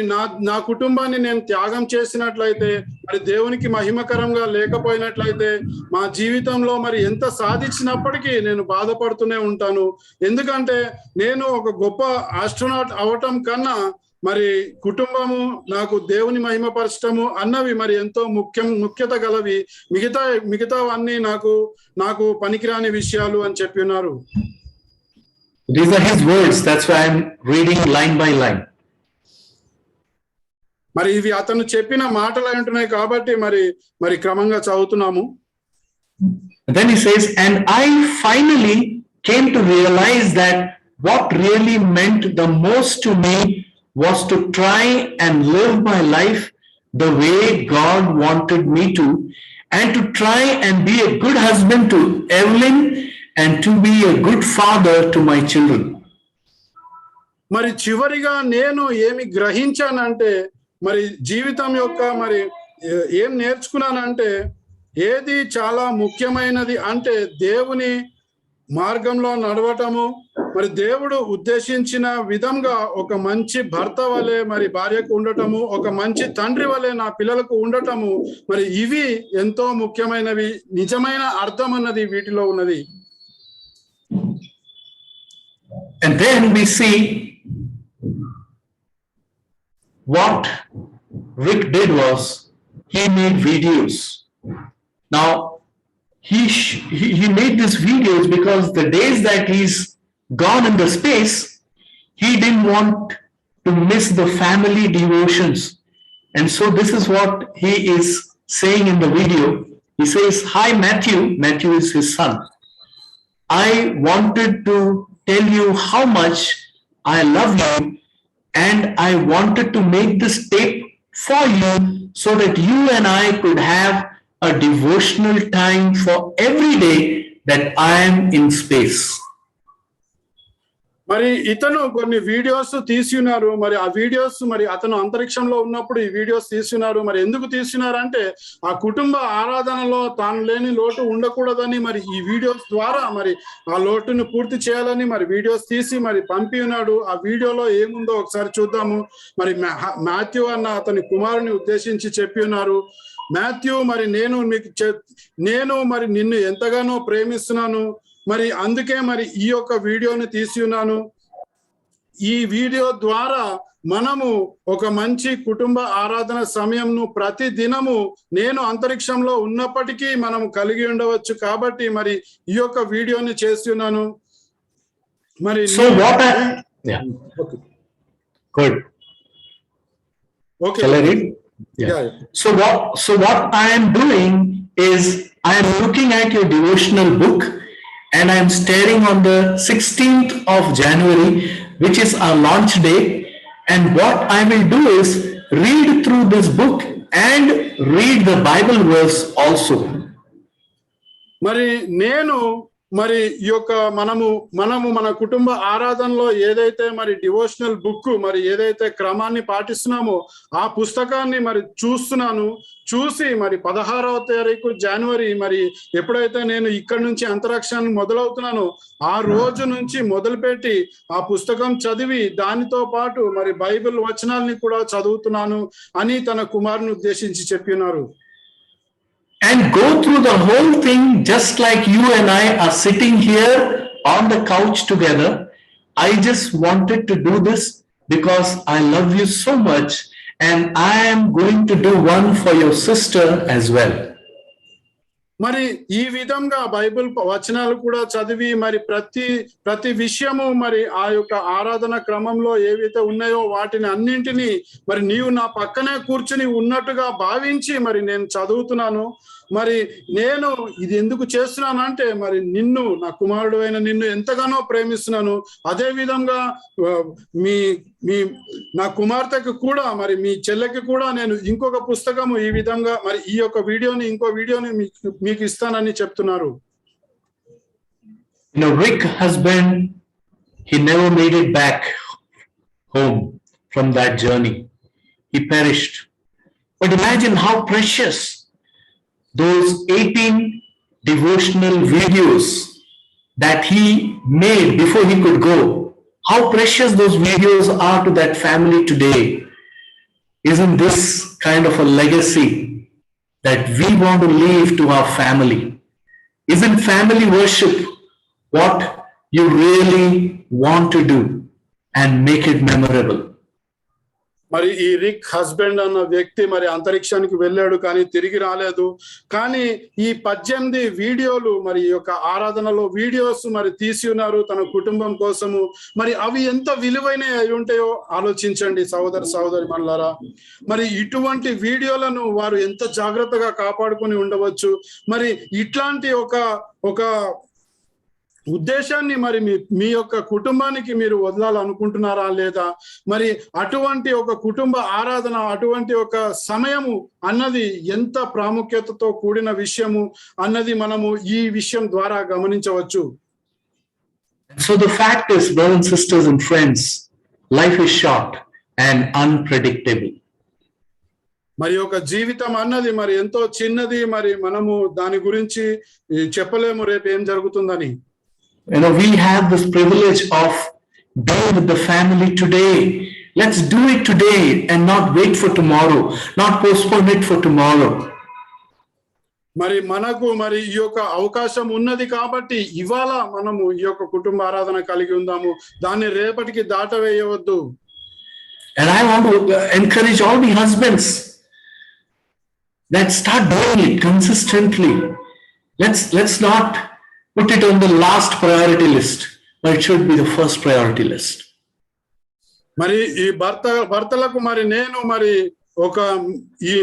నా కుటుంబాన్ని నేను త్యాగం చేసినట్లయితే, మరి దేవునికి మహిమకరంగా లేకపోయినట్లయితే, మా జీవితంలో మరి ఎంత సాధించినప్పటికీ నేను బాధపడుతూనే ఉంటాను. ఎందుకంటే నేను ఒక గొప్ప ఆస్ట్రోనాట్ అవటం కన్నా మరి కుటుంబము, నాకు దేవుని మహిమపరచటము అన్నవి మరి ఎంతో ముఖ్యత గలవి. మిగతావన్నీ నాకు పనికిరాని విషయాలు అని చెప్పి ఉన్నారు. These are his words. That's why I'm reading line by line. మరి ఇవి అతను చెప్పిన మాటలు ఉంటున్నాయి కాబట్టి మరి క్రమంగా చదువుతున్నాము. Then he says, and I finally came to realize that what really meant the most to me was to try and live my life the way God wanted me to, and to try and be a good husband to Evelyn and to be a good father to my children. మరి చివరిగా నేను ఏమి గ్రహించానంటే, మరి జీవితం యొక్క మరి ఏం నేర్చుకున్నానంటే, ఏది చాలా ముఖ్యమైనది అంటే దేవుని మార్గంలో నడవటము, మరి దేవుడు ఉద్దేశించిన విధంగా ఒక మంచి భర్త వలె మరి భార్యకు ఉండటము, ఒక మంచి తండ్రి వలె నా పిల్లలకు ఉండటము, మరి ఇవి ఎంతో ముఖ్యమైనవి. నిజమైన అర్థం అన్నది వీటిలో ఉన్నది. And then we see what Rick did was he made videos. Now he made these videos because the days that he's gone in the space, he didn't want to miss the family devotions. And so this is what he is saying in the video. He says, hi Matthew is his son. I wanted to tell you how much I love you, and I wanted to make this tape for you so that you and I could have a devotional time for every day that I am in space. మరి ఇతను కొన్ని videos తీసుకున్నారు. మరి ఆ videos మరి అతను అంతరిక్షంలో ఉన్నప్పుడు ఈ వీడియోస్ తీసుకున్నారు. మరి ఎందుకు తీసుకున్నారు అంటే, ఆ కుటుంబ ఆరాధనలో తాను లేని లోటు ఉండకూడదని, మరి ఈ వీడియోస్ ద్వారా మరి ఆ లోటును పూర్తి చేయాలని మరి వీడియోస్ తీసి మరి పంపి ఉన్నాడు. ఆ వీడియోలో ఏముందో ఒకసారి చూద్దాము. మరి మాథ్యూ అన్న అతని కుమారుని ఉద్దేశించి చెప్పి ఉన్నారు. మాథ్యూ, మరి నేను మరి నిన్ను ఎంతగానో ప్రేమిస్తున్నాను, మరి అందుకే మరి ఈ యొక్క వీడియోని తీసి ఉన్నాను. ఈ వీడియో ద్వారా మనము ఒక మంచి కుటుంబ ఆరాధన సమయంను ప్రతి దినము నేను అంతరిక్షంలో ఉన్నప్పటికీ మనం కలిగి ఉండవచ్చు. కాబట్టి మరి ఈ యొక్క వీడియోని చేసి ఉన్నాను. మరి So what I am doing is I am looking at your devotional book, and I am staring on the 16th of January, which is our launch day. And what I will do is read through this book and read the Bible verse also. మరి నేను మరి ఈ యొక్క మనము మన కుటుంబ ఆరాధనలో ఏదైతే మరి డివోషనల్ బుక్ మరి ఏదైతే క్రమాన్ని పాటిస్తున్నామో ఆ పుస్తకాన్ని మరి చూసి మరి 16వ తారీఖు జనవరి మరి ఎప్పుడైతే నేను ఇక్కడ నుంచి అంతరిక్షాన్ని మొదలవుతున్నానో ఆ రోజు నుంచి మొదలుపెట్టి ఆ పుస్తకం చదివి దానితో పాటు మరి బైబిల్ వచనాల్ని కూడా చదువుతున్నాను అని తన కుమారుని ఉద్దేశించి చెప్పినారు. And go through the whole thing just like you and I are sitting here on the couch together. I just wanted to do this because I love you so much and I am going to do one for your sister as well. మరి ఈ విధంగా Bible వచనాలు కూడా చదివి మరి ప్రతి విషయము మరి ఆ యొక్క ఆరాధన క్రమంలో ఏవైతే ఉన్నాయో వాటిని అన్నింటినీ మరి నీవు నా పక్కనే కూర్చుని ఉన్నట్టుగా భావించి మరి నేను చదువుతున్నాను. మరి నేను ఇది ఎందుకు చేస్తున్నాను అంటే మరి నిన్ను నా కుమారుడు అయిన నిన్ను ఎంతగానో ప్రేమిస్తున్నాను. అదే విధంగా నా కుమార్తెకు కూడా మరి మీ చెల్లెకి కూడా నేను ఇంకొక పుస్తకము ఈ విధంగా మరి ఈ యొక్క ఇంకో వీడియోని మీకు ఇస్తానని చెప్తున్నారు. Rick husband, he never made it back home from that journey. He perished. But imagine how precious those 18 devotional videos that he made before he could go, how precious those videos are to that family today. Isn't this kind of a legacy that we want to leave to our family? Isn't family worship what you really want to do and make it memorable? మరి ఈ రిక్ husband అన్న వ్యక్తి మరి అంతరిక్షానికి వెళ్ళాడు కానీ తిరిగి రాలేదు. కానీ ఈ 18 వీడియోలు మరి ఈ యొక్క ఆరాధనలో వీడియోస్ మరి తీసి ఉన్నారు తన కుటుంబం కోసము. మరి అవి ఎంత విలువైన అయి ఉంటాయో ఆలోచించండి సహోదరి మనలారా. మరి ఇటువంటి వీడియోలను వారు ఎంత జాగ్రత్తగా కాపాడుకొని ఉండవచ్చు. మరి ఇట్లాంటి ఒక ఉద్దేశాన్ని మరి మీ యొక్క కుటుంబానికి మీరు వదలాలనుకుంటున్నారా లేదా? మరి అటువంటి ఒక కుటుంబ ఆరాధన అటువంటి ఒక సమయము అన్నది ఎంత ప్రాముఖ్యతతో కూడిన విషయము అన్నది మనము ఈ విషయం ద్వారా గమనించవచ్చు. So the fact is, brothers and sisters and friends, life is short and unpredictable. మరి ఒక జీవితం అన్నది మరి ఎంతో చిన్నది. మరి మనము దాని గురించి చెప్పలేము రేపు ఏం జరుగుతుందని. We have this privilege of being with the family today. Let's do it today and not wait for tomorrow, not postpone it for tomorrow. మరి మనకు మరి ఈ యొక్క అవకాశం ఉన్నది కాబట్టి ఇవాళ మనము ఈ యొక్క కుటుంబ ఆరాధన కలిగి ఉందాము, దాన్ని రేపటికి దాటవేయవద్దు. And I want to encourage all the husbands that start doing it consistently. Let's not put it on the last priority list, but it should be the first priority list. మరి ఈ భర్తలకు మరి నేను మరి ఈ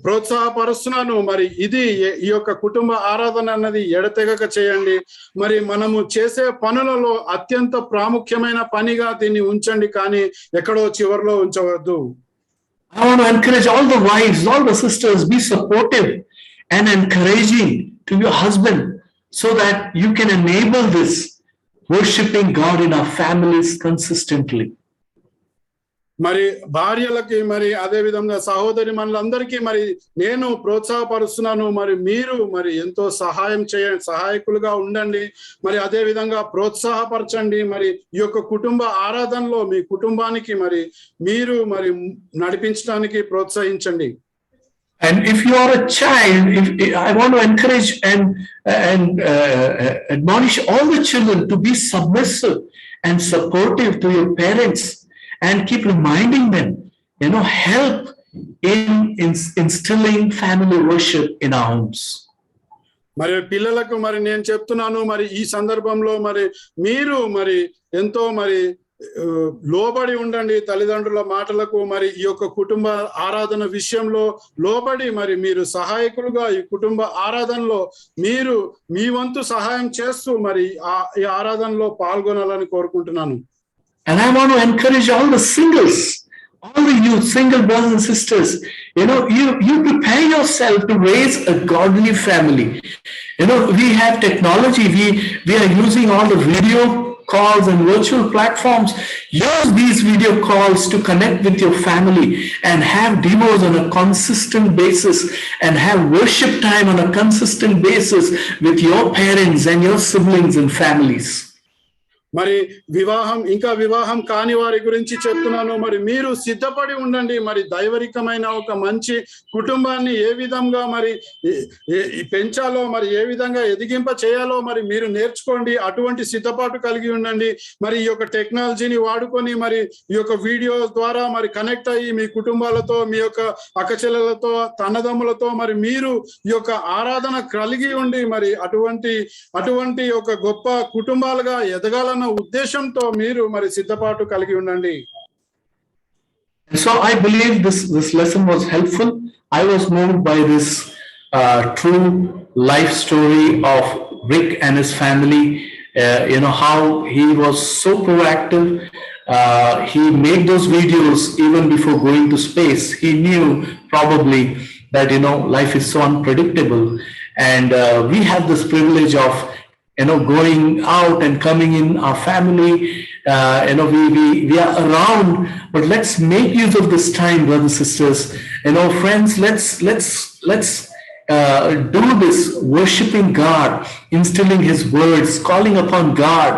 ప్రోత్సాహపరుస్తున్నాను. మరి ఈ యొక్క కుటుంబ ఆరాధన అన్నది ఎడతెగక చేయండి. మరి మనము చేసే పనులలో అత్యంత ప్రాముఖ్యమైన పనిగా దీన్ని ఉంచండి, కానీ ఎక్కడో చివరిలో ఉంచవద్దు. I want to encourage all the wives, all the sisters, be supportive and encouraging to your husband, so that you can enable this worshiping God in our families consistently. మరి భార్యలకి మరి అదే విధంగా సహోదరి మనలందరికీ మరి నేను ప్రోత్సాహపరుస్తున్నాను. మరి మీరు మరి ఎంతో సహాయకులుగా ఉండండి. మరి అదే విధంగా ప్రోత్సాహపరచండి. మరి ఈ యొక్క కుటుంబ ఆరాధనలో మీ కుటుంబానికి మరి మీరు మరి నడిపించడానికి ప్రోత్సహించండి. And if you are a child, I want to encourage and admonish all the children to be submissive and supportive to your parents, and keep reminding them, help in instilling family worship in our homes. మరి పిల్లలకు మరి నేను చెప్తున్నాను, మరి ఈ సందర్భంలో మరి మీరు మరి ఎంతో మరి లోబడి ఉండండి తల్లిదండ్రుల మాటలకు. మరి ఈ యొక్క కుటుంబ ఆరాధన విషయంలో లోబడి మరి మీరు సహాయకులుగా ఈ కుటుంబ ఆరాధనలో మీరు మీ వంతు సహాయం చేస్తూ మరి ఈ ఆరాధనలో పాల్గొనాలని కోరుకుంటున్నాను. And I want to encourage all the singles All of you single brothers and sisters, you prepare yourself to raise a godly family. We have technology. We are using all the video calls and virtual platforms. Use these video calls to connect with your family and have devos on a consistent basis and have worship time on a consistent basis with your parents and your siblings and families. మరి వివాహం కాని వారి గురించి చెప్తున్నాను. మరి మీరు సిద్ధపడి ఉండండి. మరి దైవరికమైన ఒక మంచి కుటుంబాన్ని ఏ విధంగా మరి పెంచాలో, మరి ఏ విధంగా ఎదిగింప చేయాలో మరి మీరు నేర్చుకోండి. అటువంటి సిద్ధపాటు కలిగి ఉండండి. మరి ఈ యొక్క టెక్నాలజీని వాడుకొని మరి ఈ యొక్క వీడియో ద్వారా మరి కనెక్ట్ అయ్యి మీ కుటుంబాలతో, మీ యొక్క అక్కచెల్లెలతో, అన్నదమ్ములతో మరి మీరు ఈ యొక్క ఆరాధన కలిగి ఉండి మరి అటువంటి ఒక గొప్ప కుటుంబాలుగా ఎదగాలన్న ఉద్దేశంతో మీరు మరి సిద్ధపాటు కలిగి ఉండండి. So I believe this lesson was helpful. I was moved by this true life story of Rick and his family. How he was so proactive. He made those videos even before going to space. He knew probably that life is so unpredictable, and we have this privilege of going out and coming in our family. We are around, but let's make use of this time, brothers and sisters. Friends, let's do this, worshiping God, instilling His words, calling upon God,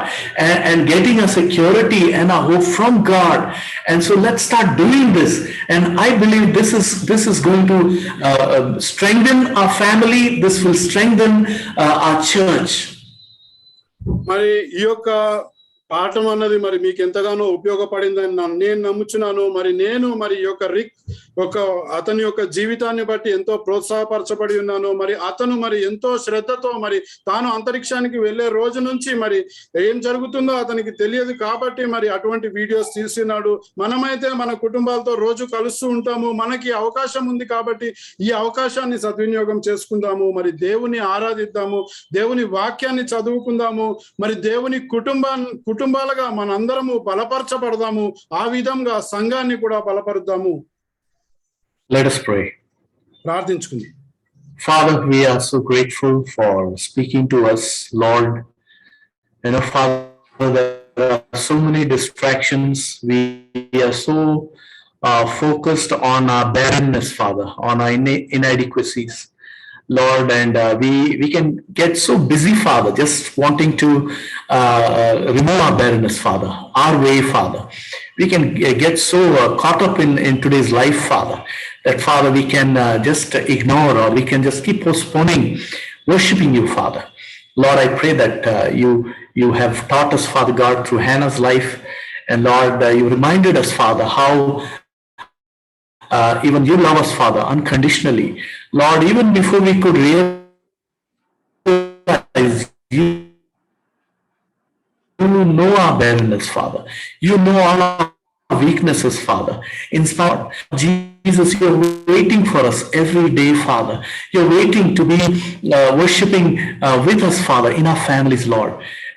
and getting a security and a hope from God. And so let's start doing this. And I believe this is going to strengthen our family. This will strengthen our church. మరి ఈ యొక్క పాఠం అన్నది మరి మీకు ఎంతగానో ఉపయోగపడిందని నేను నమ్ముచున్నాను. మరి నేను మరి ఈ యొక్క రిక్ అతని యొక్క జీవితాన్ని బట్టి ఎంతో ప్రోత్సాహపరచబడి ఉన్నాను. మరి అతను మరి ఎంతో శ్రద్ధతో మరి తాను అంతరిక్షానికి వెళ్లే రోజు నుంచి మరి ఏం జరుగుతుందో అతనికి తెలియదు కాబట్టి మరి అటువంటి వీడియోస్ తీస్తున్నాడు. మనమైతే మన కుటుంబాలతో రోజు కలుస్తూ ఉంటాము. మనకి అవకాశం ఉంది కాబట్టి ఈ అవకాశాన్ని సద్వినియోగం చేసుకుందాము. మరి దేవుని ఆరాధిద్దాము, దేవుని వాక్యాన్ని చదువుకుందాము. మరి దేవుని కుటుంబాలుగా మనందరము బలపరచబడదాము. ఆ విధంగా సంఘాన్ని కూడా బలపరుద్దాము. Let us pray. ప్రార్థించుకుందాం. Father, we are so grateful for speaking to us, Lord. Father, there are so many distractions. We are so focused on our barrenness, Father, on our inadequacies, Lord, and we can get so busy, Father, just wanting to remove our barrenness, Father, our way, Father. We can get so caught up in today's life, Father, that, Father, we can just ignore, or we can just keep postponing worshiping you, Father. Lord, I pray that you have taught us, Father God, through Hannah's life, and Lord, you reminded us, Father, how even you love us, Father, unconditionally. Lord, even before we could realize, you know our barrenness, Father. You know all our weaknesses, Father. In spite of Jesus, you're waiting for us every day, Father. You're waiting to be worshiping with us, Father, in our families, Lord.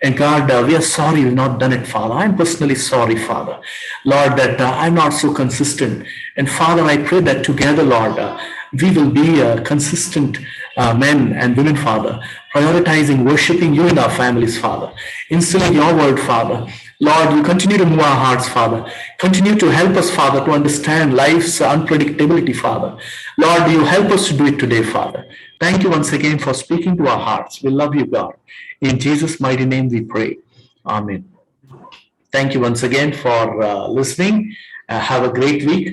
And God, we are sorry we've not done it, Father. I'm personally sorry, Father. Lord, that I'm not so consistent. And Father, I pray that together, Lord, we will be consistent men and women, Father, prioritizing worshiping you in our families, Father. Instilling your word, Father. Lord, you continue to move our hearts, Father. Continue to help us, Father, to understand life's unpredictability, Father. Lord, you help us to do it today, Father. Thank you once again for speaking to our hearts. We love you, God. In Jesus' mighty name we pray. Amen. Thank you once again for listening. Have a great week.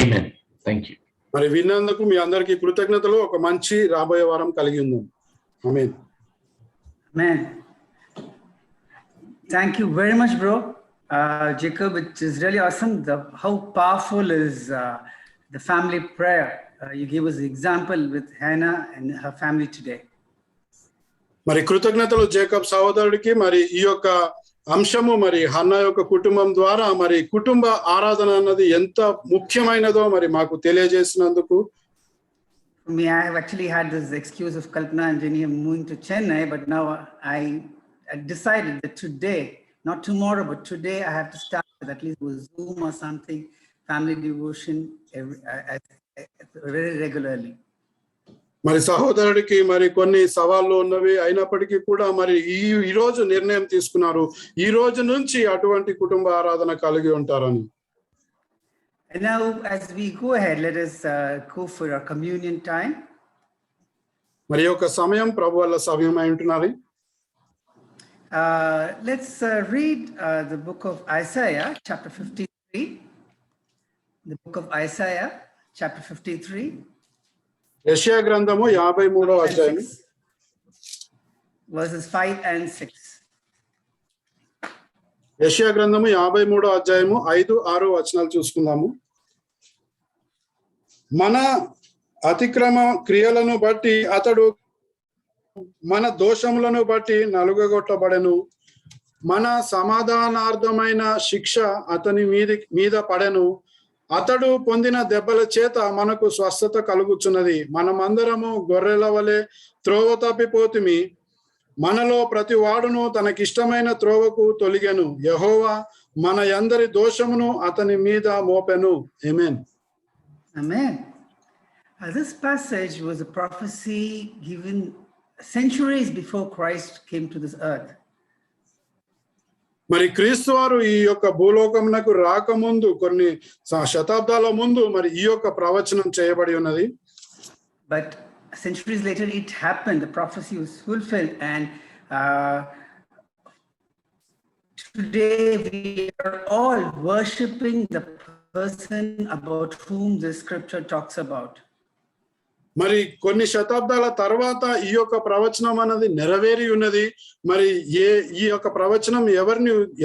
Amen. Thank you. మరి విన్నందుకు మీ అందరికీ కృతజ్ఞతలు. ఒక మంచి రాబోయే వారం కలిగి ఉందాం. ఆమేన్. Man, thank you very much, bro. Jacob, it is really awesome. How powerful is the family prayer. You gave us the example with Hannah and her family today. మరి కృతజ్ఞతలు జేకబ్ సహోదరుడికి. మరి ఈ యొక్క అంశము మరి హన్నా యొక్క కుటుంబం ద్వారా మరి కుటుంబ ఆరాధన అన్నది ఎంత ముఖ్యమైనదో మరి మాకు తెలియజేసినందుకు. For me, I have actually had this excuse of Kalpana and Jenny moving to Chennai, but now I decided that today, not tomorrow, but today I have to start with at least a Zoom or something family devotion very regularly. మరి సహోదరుడికి మరి కొన్ని సవాళ్ళు ఉన్నవి అయినప్పటికీ కూడా మరి ఈ రోజు నిర్ణయం తీసుకున్నారు ఈ రోజు నుంచి అటువంటి కుటుంబ ఆరాధన కలిగి ఉంటారని. And now as we go ahead, let us go for our communion time. మరి ఒక సమయం ప్రభు వల్ల సమయం అయి ఉంటున్నది. Let's read the book of Isaiah, chapter 53. The book of Isaiah, chapter 53. యెషయా గ్రంథము 53వ అధ్యాయం verses 5 and 6. యెషయా గ్రంథము 53వ అధ్యాయము 5, 6 వచనాలు చూసుకుందాము. మన అతిక్రమ క్రియలను బట్టి అతడు మన దోషములను బట్టి నలుగగొట్టబడెను, మన సమాధానార్థమైన శిక్ష అతని మీద పడెను, అతడు పొందిన దెబ్బల చేత మనకు స్వస్థత కలుగుచున్నది. మనమందరము గొర్రెల వలె త్రోవ తప్పిపోతిమి, మనలో ప్రతి వాడును తనకిష్టమైన త్రోవకు తొలిగెను, యెహోవా మన అందరి దోషమును అతని మీద మోపెను. ఆమేన్. Amen. This passage was a prophecy given centuries before Christ came to this earth. మరి క్రీస్తు వారు ఈ యొక్క భూలోకమునకు రాకముందు కొన్ని శతాబ్దాల ముందు మరి ఈ యొక్క ప్రవచనం చేయబడి ఉన్నది. But centuries later it happened, the prophecy was fulfilled, and today we are all worshiping the person about whom the scripture talks about. మరి కొన్ని శతాబ్దాల తర్వాత ఈ యొక్క ప్రవచనం అనేది నెరవేరి ఉన్నది. మరి ఈ యొక్క ప్రవచనం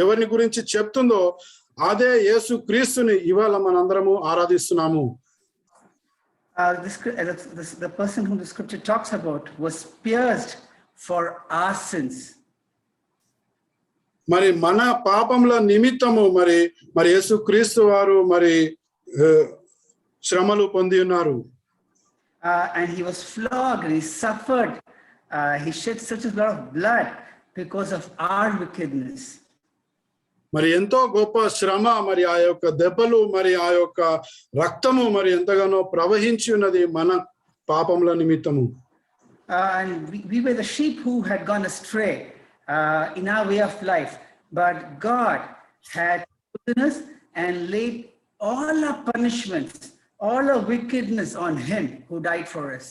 ఎవరిని గురించి చెప్తుందో అదే యేసు క్రీస్తుని ఇవాళ మనందరము ఆరాధిస్తున్నాము. The person whom the scripture talks about was pierced for our sins. మరి మన పాపముల నిమిత్తము మరి యేసు క్రీస్తు వారు మరి శ్రమలు పొంది ఉన్నారు. And he was flogged and he suffered. He shed such a lot of blood because of our wickedness. మరి ఎంతో గొప్ప శ్రమ, మరి ఆ యొక్క దెబ్బలు, మరి ఆ యొక్క రక్తము మరి ఎంతగానో ప్రవహించి ఉన్నది మన పాపముల నిమిత్తము. And we were the sheep who had gone astray in our way of life, but God had chosen us and laid all our punishments, all our wickedness on him who died for us.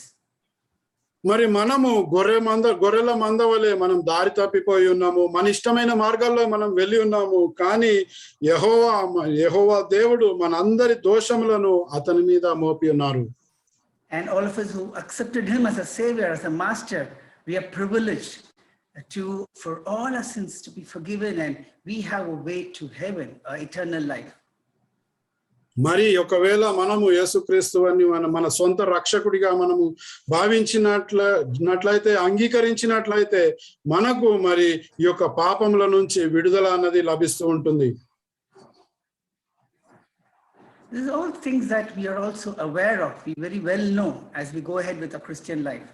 మరి మనము గొర్రెల మంద వలె మనం దారి తప్పిపోయి ఉన్నాము, మన ఇష్టమైన మార్గాల్లో మనం వెళ్ళి ఉన్నాము. కానీ యెహోవా దేవుడు మనందరి దోషములను అతని మీద మోపి ఉన్నారు. And all of us who accepted him as a savior, as a master, we are privileged for all our sins to be forgiven, and we have a way to heaven, eternal life. మరి ఒకవేళ మనము యేసుక్రీస్తుని మన సొంత రక్షకుడిగా మనము భావించినట్లయితే, అంగీకరించినట్లయితే మనకు మరి ఈ యొక్క పాపముల నుంచి విడుదల అన్నది లభిస్తూ ఉంటుంది. These are all things that we are also aware of, we very well know as we go ahead with our Christian life.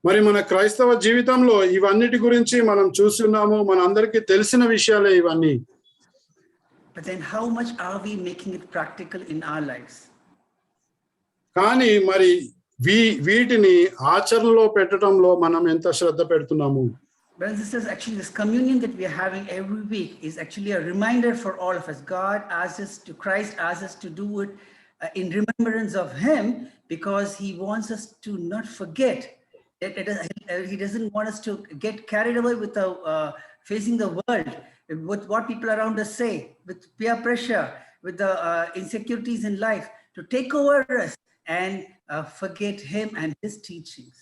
మరి మన క్రైస్తవ జీవితంలో ఇవన్నిటి గురించి మనం చూస్తున్నాము, మన అందరికీ తెలిసిన విషయాలే ఇవన్నీ. But then how much are we making it practical in our lives? కానీ మరి వీటిని ఆచరణలో పెట్టడంలో మనం ఎంత శ్రద్ధ పెడుతున్నాము? Brothers and sisters, actually this communion that we are having every week is actually a reminder for all of us. Christ asks us to do it in remembrance of him, because he wants us to not forget. He doesn't want us to get carried away with facing the world, with what people around us say, with peer pressure, with the insecurities in life, to take over us and forget him and his teachings.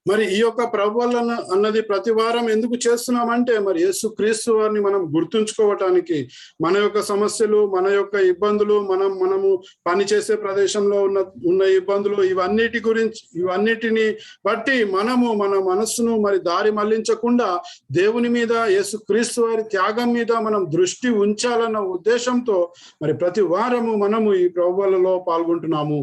మరి ఈ యొక్క ప్రభువలన అన్నది ప్రతి వారం ఎందుకు చేస్తున్నామంటే మరి యేసుక్రీస్తు వారిని మనం గుర్తుంచుకోవటానికి, మన యొక్క సమస్యలు, మన యొక్క ఇబ్బందులు, మనము పనిచేసే ప్రదేశంలో ఉన్న ఇబ్బందులు, ఇవన్నిటిని బట్టి మనము మన మనస్సును మరి దారి మళ్లించకుండా దేవుని మీద, యేసుక్రీస్తు వారి త్యాగం మీద మనం దృష్టి ఉంచాలన్న ఉద్దేశంతో మరి ప్రతి వారము మనము ఈ ప్రభువులలో పాల్గొంటున్నాము.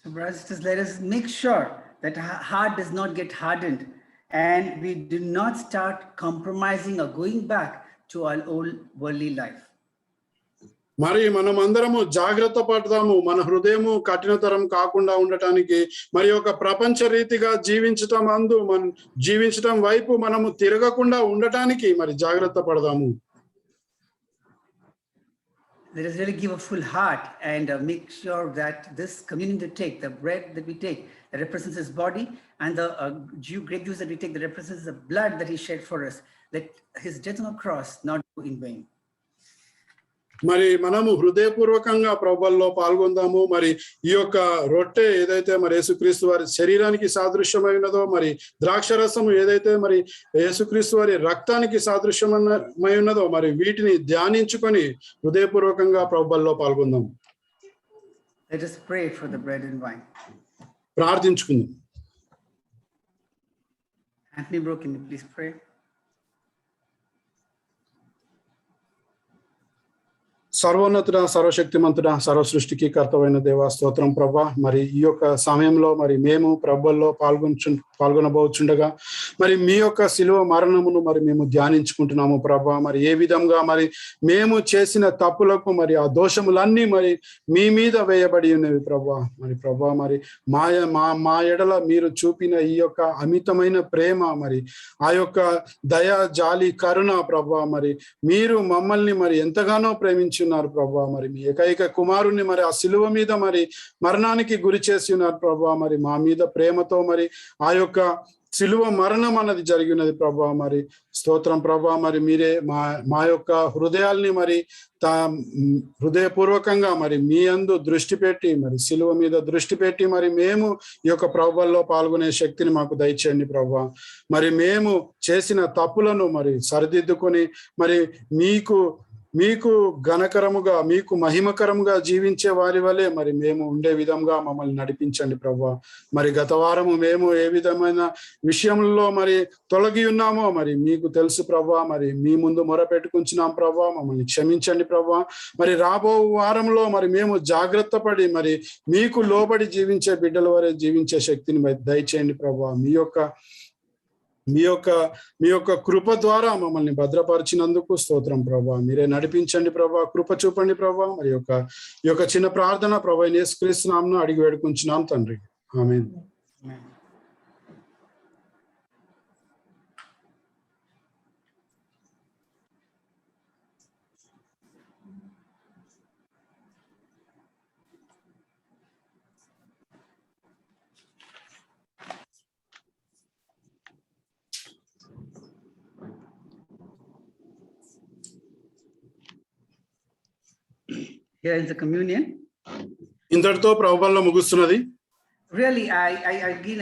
So brothers and sisters, let us make sure that our heart does not get hardened, and we do not start compromising or going back to our old worldly life. మరి మనం అందరము జాగ్రత్త పడదాము, మన హృదయము కఠినతరం కాకుండా ఉండటానికి, మరి ఒక ప్రపంచ రీతిగా జీవించటం వైపు మనము తిరగకుండా ఉండటానికి మరి జాగ్రత్త పడదాము. Let us really give a full heart and make sure that this communion to take, the bread that we take, that represents his body, and the grape juice that we take, that represents the blood that he shed for us. Let his death on the cross not go in vain. మరి మనము హృదయపూర్వకంగా ప్రభువులో పాల్గొందాము. మరి ఈ యొక్క రొట్టె ఏదైతే మరి యేసుక్రీస్తు వారి శరీరానికి సాదృశ్యమై ఉన్నదో, మరి ద్రాక్షరసము ఏదైతే మరి యేసుక్రీస్తు వారి రక్తానికి సాదృశ్యమై ఉన్నదో, మరి వీటిని ధ్యానించుకొని హృదయపూర్వకంగా ప్రభువులో పాల్గొందాం. Let us pray for the bread and wine. ప్రార్థించుకుందాం. Anthony Bro, can you please pray? సర్వోన్నతుడ, సర్వశక్తిమంతుడ, సర్వ సృష్టికి కర్తవైన దేవా స్తోత్రం ప్రభా. మరి ఈ యొక్క సమయంలో మరి మేము ప్రభువులో పాల్గొనబోచుండగా మరి మీ యొక్క శిలువ మరణమును మరి మేము ధ్యానించుకుంటున్నాము ప్రభా. మరి ఏ విధంగా మరి మేము చేసిన తప్పులకు మరి ఆ దోషములన్నీ మరి మీ మీద వేయబడి ఉన్నవి ప్రభా. మరి ప్రభా మరి మా ఎడల మీరు చూపిన ఈ యొక్క అమితమైన ప్రేమ, మరి ఆ యొక్క దయ, జాలి, కరుణ ప్రభా, మరి మీరు మమ్మల్ని మరి ఎంతగానో ప్రేమించున్నారు ప్రభా. మరి మీ ఏకైక కుమారుణ్ణి మరి ఆ శిలువ మీద మరి మరణానికి గురి చేసి ఉన్నారు ప్రభా. మరి మా మీద ప్రేమతో మరి ఆ యొక్క శిలువ మరణం అన్నది జరిగినది ప్రభా. మరి స్తోత్రం ప్రభా. మరి మీరే మా యొక్క హృదయాల్ని మరి హృదయపూర్వకంగా మరి మీ యందు దృష్టి పెట్టి, మరి శిలువ మీద దృష్టి పెట్టి మరి మేము ఈ యొక్క ప్రభువులో పాల్గొనే శక్తిని మాకు దయచేయండి ప్రభా. మరి మేము చేసిన తప్పులను మరి సరిదిద్దుకొని మరి మీకు ఘనకరముగా, మీకు మహిమకరముగా జీవించే వారి వలె మరి మేము ఉండే విధంగా మమ్మల్ని నడిపించండి ప్రభా. మరి గత వారము మేము ఏ విధమైన విషయంలో మరి తొలగి ఉన్నామో మరి మీకు తెలుసు ప్రభా. మరి మీ ముందు మొరపెట్టుకుంటున్నాం ప్రభా, మమ్మల్ని క్షమించండి ప్రభా. మరి రాబో వారంలో మరి మేము జాగ్రత్త పడి మరి మీకు లోబడి జీవించే బిడ్డల వరే జీవించే శక్తిని దయచేయండి ప్రభా. మీ యొక్క కృప ద్వారా మమ్మల్ని భద్రపరిచినందుకు స్తోత్రం ప్రభా. మీరే నడిపించండి ప్రభా, కృప చూపండి ప్రభా. మరి ఈ యొక్క చిన్న ప్రార్థన ప్రభా యేసుక్రీస్తు నామమున అడిగి వేడుకుంటున్నాం తండ్రి, ఆమేన్. Here is the communion. ఇంతటితో ప్రభువులో ముగుస్తున్నది. Really,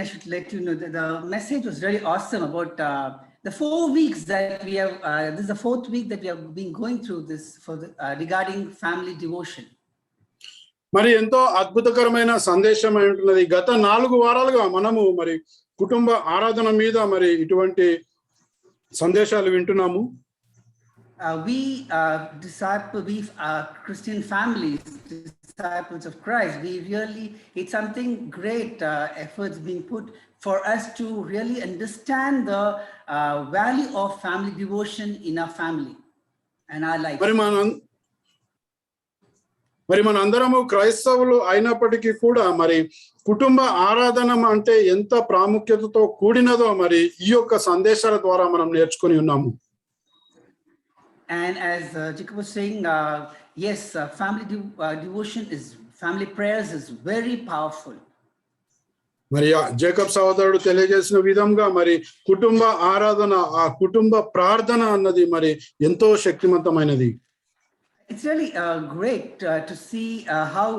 I should let you know that the message was really awesome about the 4 weeks that we have. This is the 4th week that we have been going through this regarding family devotion. మరి ఎంతో అద్భుతకరమైన సందేశం అయి ఉంటున్నది. గత 4 వారాలుగా మనము మరి కుటుంబ ఆరాధన మీద మరి ఇటువంటి సందేశాలు వింటున్నాము. We Christian families, disciples of Christ, it's something great efforts being put for us to really understand the value of family devotion in our family and our life. మరి మన అందరము క్రైస్తవులు అయినప్పటికీ కూడా మరి కుటుంబ ఆరాధన అంటే ఎంత ప్రాముఖ్యతతో కూడినదో మరి ఈ యొక్క సందేశాల ద్వారా మనం నేర్చుకొని ఉన్నాము. And as Jacob was saying, yes, family devotion family prayers is very powerful. మరి జేకబ్ సహోదరుడు తెలియజేసిన విధంగా మరి కుటుంబ ఆరాధన, ఆ కుటుంబ ప్రార్థన అన్నది మరి ఎంతో శక్తివంతమైనది. It's really great to see how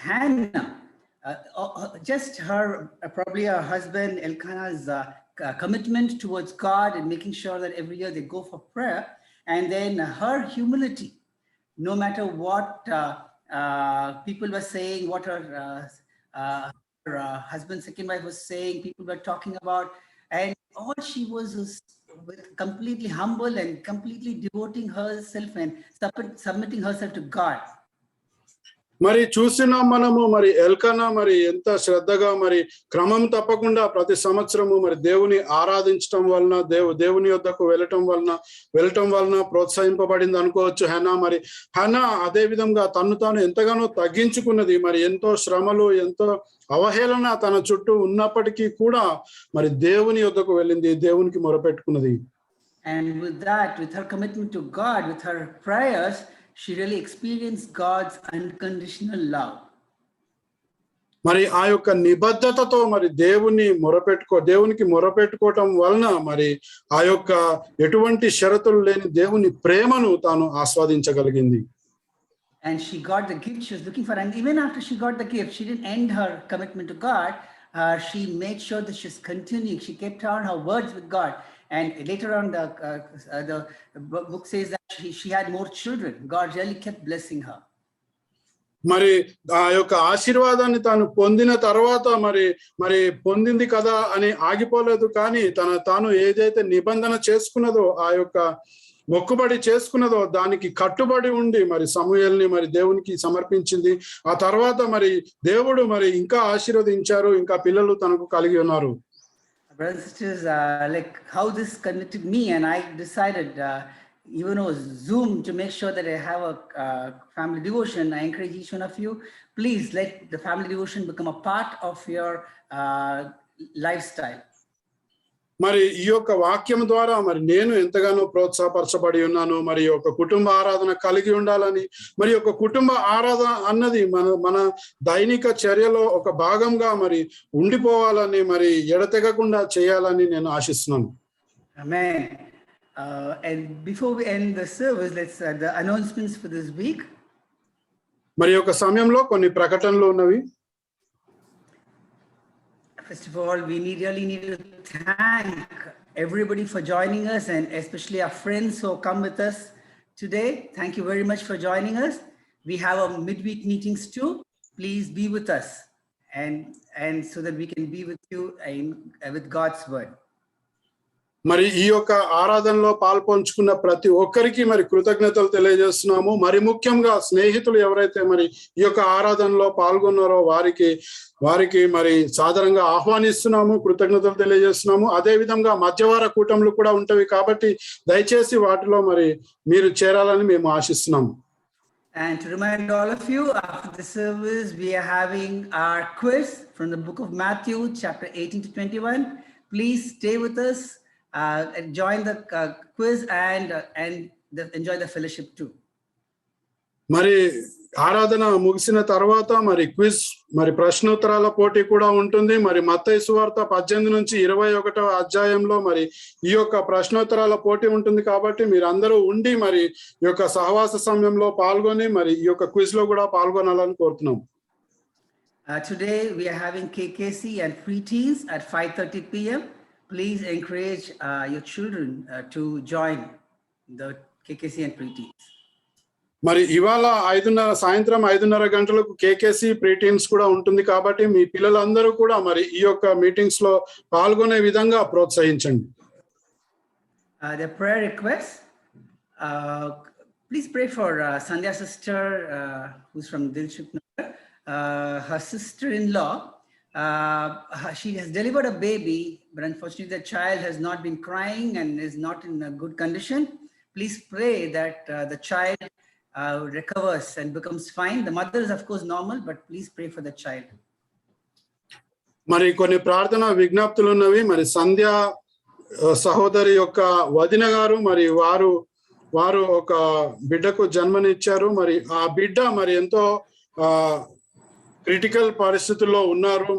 Hannah, just her, probably her husband Elkanah's commitment towards God and making sure that every year they go for prayer, and then her humility, no matter what people were saying, what her husband, second wife was saying, people were talking about, and all she was completely humble and completely devoting herself and submitting herself to God. మరి చూస్తున్నాం మనము మరి ఎల్కనా మరి ఎంత శ్రద్ధగా మరి క్రమం తప్పకుండా ప్రతి సంవత్సరము మరి దేవుని ఆరాధించటం వలన దేవుని యొద్దకు వెళ్ళటం వలన ప్రోత్సహింపబడింది అనుకోవచ్చు. హన్నా అదే విధంగా తను తాను ఎంతగానో తగ్గించుకున్నది. మరి ఎంతో శ్రమలు ఎంతో అవహేళన తన చుట్టూ ఉన్నప్పటికీ కూడా మరి దేవుని యొద్దకు వెళ్ళింది, దేవునికి మొరపెట్టుకున్నది. And with that, with her commitment to God, with her prayers, she really experienced God's unconditional love. మరి ఆ యొక్క నిబద్ధతతో మరి దేవునికి మొరపెట్టుకోవటం వలన మరి ఆ యొక్క ఎటువంటి షరతులు లేని దేవుని ప్రేమను తాను ఆస్వాదించగలిగింది. And she got the gift she was looking for. And even after she got the gift, she didn't end her commitment to God. She made sure that she's continuing. She kept on her words with God. And later on, the book says that she had more children. God really kept blessing her. మరి ఆ యొక్క ఆశీర్వాదాన్ని తాను పొందిన తర్వాత మరి పొందింది కదా అని ఆగిపోలేదు. కానీ తాను ఏదైతే నిబంధన చేసుకున్నదో, ఆ యొక్క మొక్కుబడి చేసుకున్నదో దానికి కట్టుబడి ఉండి మరి సమూయేలుని మరి దేవునికి సమర్పించింది. ఆ తర్వాత మరి దేవుడు మరి ఇంకా ఆశీర్వదించారు, ఇంకా పిల్లలు తనకు కలిగి ఉన్నారు. Brothers and sisters, like how this connected me, and I decided, even though Zoom, to make sure that I have a family devotion. I encourage each one of you, please let the family devotion become a part of your lifestyle. మరి ఈ యొక్క వాక్యం ద్వారా మరి నేను ఎంతగానో ప్రోత్సాహపరచబడి ఉన్నాను. మరి ఒక కుటుంబ ఆరాధన కలిగి ఉండాలని, మరి ఒక కుటుంబ ఆరాధన అన్నది మన దైనిక చర్యలో ఒక భాగంగా మరి ఉండిపోవాలని, మరి ఎడతెగకుండా చేయాలని నేను ఆశిస్తున్నాను. Amen. And before we end the service, let's the announcements for this week. మరి ఒక సమయంలో కొన్ని ప్రకటనలు ఉన్నవి. First of all, we really need to thank everybody for joining us, and especially our friends who come with us today. Thank you very much for joining us. We have our midweek meetings too. Please be with us, and so that we can be with you with God's word. మరి ఈ యొక్క ఆరాధనలో పాల్పంచుకున్న ప్రతి ఒక్కరికి మరి కృతజ్ఞతలు తెలియజేస్తున్నాము. మరి ముఖ్యంగా స్నేహితులు ఎవరైతే మరి ఈ యొక్క ఆరాధనలో పాల్గొన్నారో వారికి మరి సాదరంగా ఆహ్వానిస్తున్నాము, కృతజ్ఞతలు తెలియజేస్తున్నాము. అదే విధంగా మధ్యవార కూటములు కూడా ఉంటవి కాబట్టి దయచేసి వాటిలో మరి మీరు చేరాలని మేము ఆశిస్తున్నాము. And to remind all of you, after the service, we are having our quiz from the book of Matthew, chapter 18 to 21. Please stay with us. And join the quiz and enjoy the fellowship too. మరి ఆరాధన ముగిసిన తర్వాత మరి quiz మరి ప్రశ్నోత్తరాల పోటీ కూడా ఉంటుంది. మరి మత్తయి సువార్త 18 నుంచి 21వ అధ్యాయంలో మరి ఈ యొక్క ప్రశ్నోత్తరాల పోటీ ఉంటుంది కాబట్టి మీరు అందరూ ఉండి మరి ఈ యొక్క సహవాస సమయంలో పాల్గొని మరి ఈ యొక్క క్విజ్ లో కూడా పాల్గొనాలని కోరుతున్నాం. Today we are having KKC and preteens at 5:30 p.m. Please encourage your children to join the KKC and preteens. మరి ఇవాళ సాయంత్రం 5:30 గంటలకు కేకేసి ప్రీటీన్స్ కూడా ఉంటుంది కాబట్టి మీ పిల్లలందరూ కూడా మరి ఈ యొక్క మీటింగ్స్ లో పాల్గొనే విధంగా ప్రోత్సహించండి. The prayer request, please pray for Sandhya sister who's from Dilshuk Nagar. Her sister-in-law, she has delivered a baby, but unfortunately the child has not been crying and is not in a good condition. Please pray that the child recovers and becomes fine. The mother is of course normal, but please pray for the child. మరి కొన్ని ప్రార్థన విజ్ఞప్తులు ఉన్నవి. మరి సంధ్య సహోదరి యొక్క వదిన గారు మరి వారు ఒక బిడ్డకు జన్మనిచ్చారు. మరి ఆ బిడ్డ మరి ఎంతో క్రిటికల్ పరిస్థితుల్లో ఉన్నారు.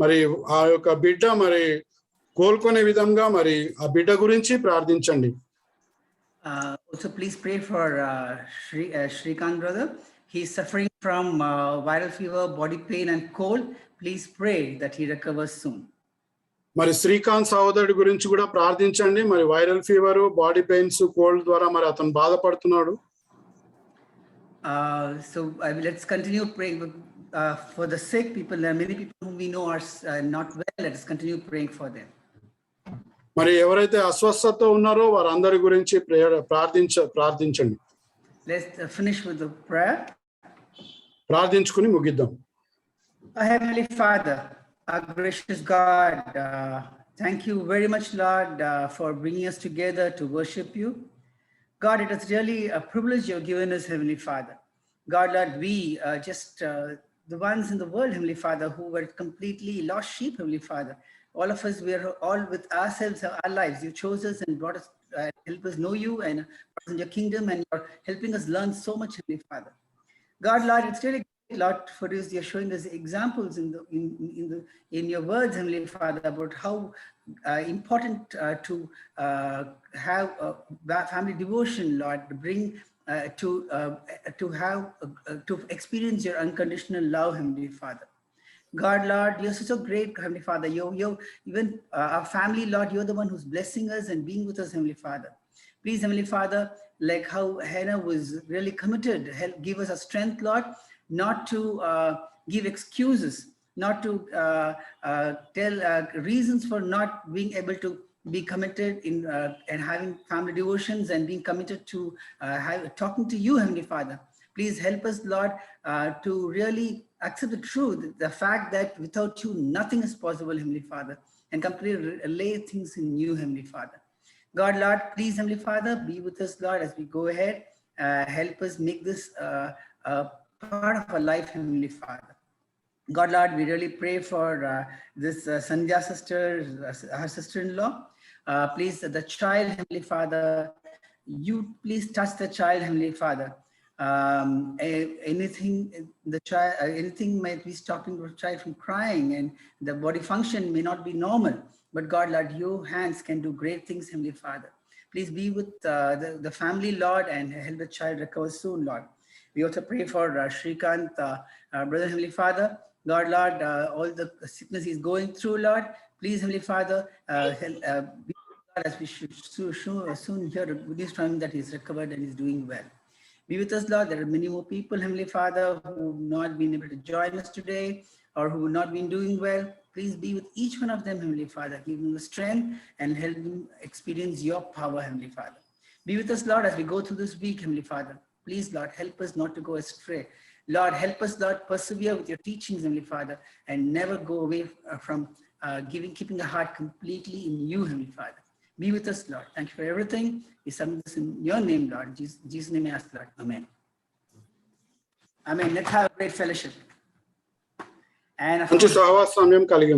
మరి ఆ యొక్క బిడ్డ మరి కోలుకునే విధంగా మరి ఆ బిడ్డ గురించి ప్రార్థించండి. Also please pray for Shrikant brother. He is suffering from viral fever, body pain and cold. Please pray that he recovers soon. మరి శ్రీకాంత్ సహోదరుడి గురించి కూడా ప్రార్థించండి. మరి viral fever, body pains, cold ద్వారా మరి అతను బాధపడుతున్నాడు. So let's continue praying for the sick people. There are many people whom we know are not well. Let us continue praying for them. మరి ఎవరైతే అస్వస్థత ఉన్నారో వారందరి గురించి ప్రార్థించండి. Let's finish with the prayer. ప్రార్థించుకుని ముగిద్దాం. Our Heavenly Father, our gracious God, thank you very much, Lord, for bringing us together to worship you. God, it is really a privilege you've given us, Heavenly Father. God, Lord, we just the ones in the world, Heavenly Father, who were completely lost sheep, Heavenly Father. All of us, we are all with ourselves, our lives. You chose us and brought us, help us know you and brought us in your kingdom, and you're helping us learn so much, Heavenly Father. God, Lord, it's really great, Lord, for us. You're showing us examples in your words, Heavenly Father, about how important to have family devotion, Lord, to bring to experience your unconditional love, Heavenly Father. God, Lord, you're such a great Heavenly Father. You're even our family, Lord, you're the one who's blessing us and being with us, Heavenly Father. Please, Heavenly Father, like how Hannah was really committed, help give us a strength, Lord, not to give excuses, not to tell reasons for not being able to be committed in and having family devotions and being committed to talking to you, Heavenly Father. Please help us, Lord, to really accept the truth, the fact that without you, nothing is possible, Heavenly Father, and completely lay things in you, Heavenly Father. God, Lord, please, Heavenly Father, be with us, Lord, as we go ahead. Help us make this part of our life, Heavenly Father. God, Lord, we really pray for this Sandhya sister, her sister-in-law. Please, the child, Heavenly Father, you please touch the child, Heavenly Father. Anything might be stopping the child from crying, and the body function may not be normal. But God, Lord, your hands can do great things, Heavenly Father. Please be with the family, Lord, and help the child recover soon, Lord. We also pray for Shrikant, brother, Heavenly Father. God, Lord, all the sickness he's going through, Lord, please, Heavenly Father, be with God, as we should soon hear the good news from him that he's recovered and is doing well. Be with us, Lord. There are many more people, Heavenly Father, who have not been able to join us today or who have not been doing well. Please be with each one of them, Heavenly Father. Give them the strength and help them experience your power, Heavenly Father. Be with us, Lord, as we go through this week, Heavenly Father. Please, Lord, help us not to go astray. Lord, help us, Lord, persevere with your teachings, Heavenly Father, and never go away from keeping the heart completely in you, Heavenly Father. Be with us, Lord. Thank you for everything. We submit this in your name, Lord. Jesus' name I ask, Lord. Amen. Amen. Let's have a great fellowship. And of మంచి course, సహవాస సమయం కలిగి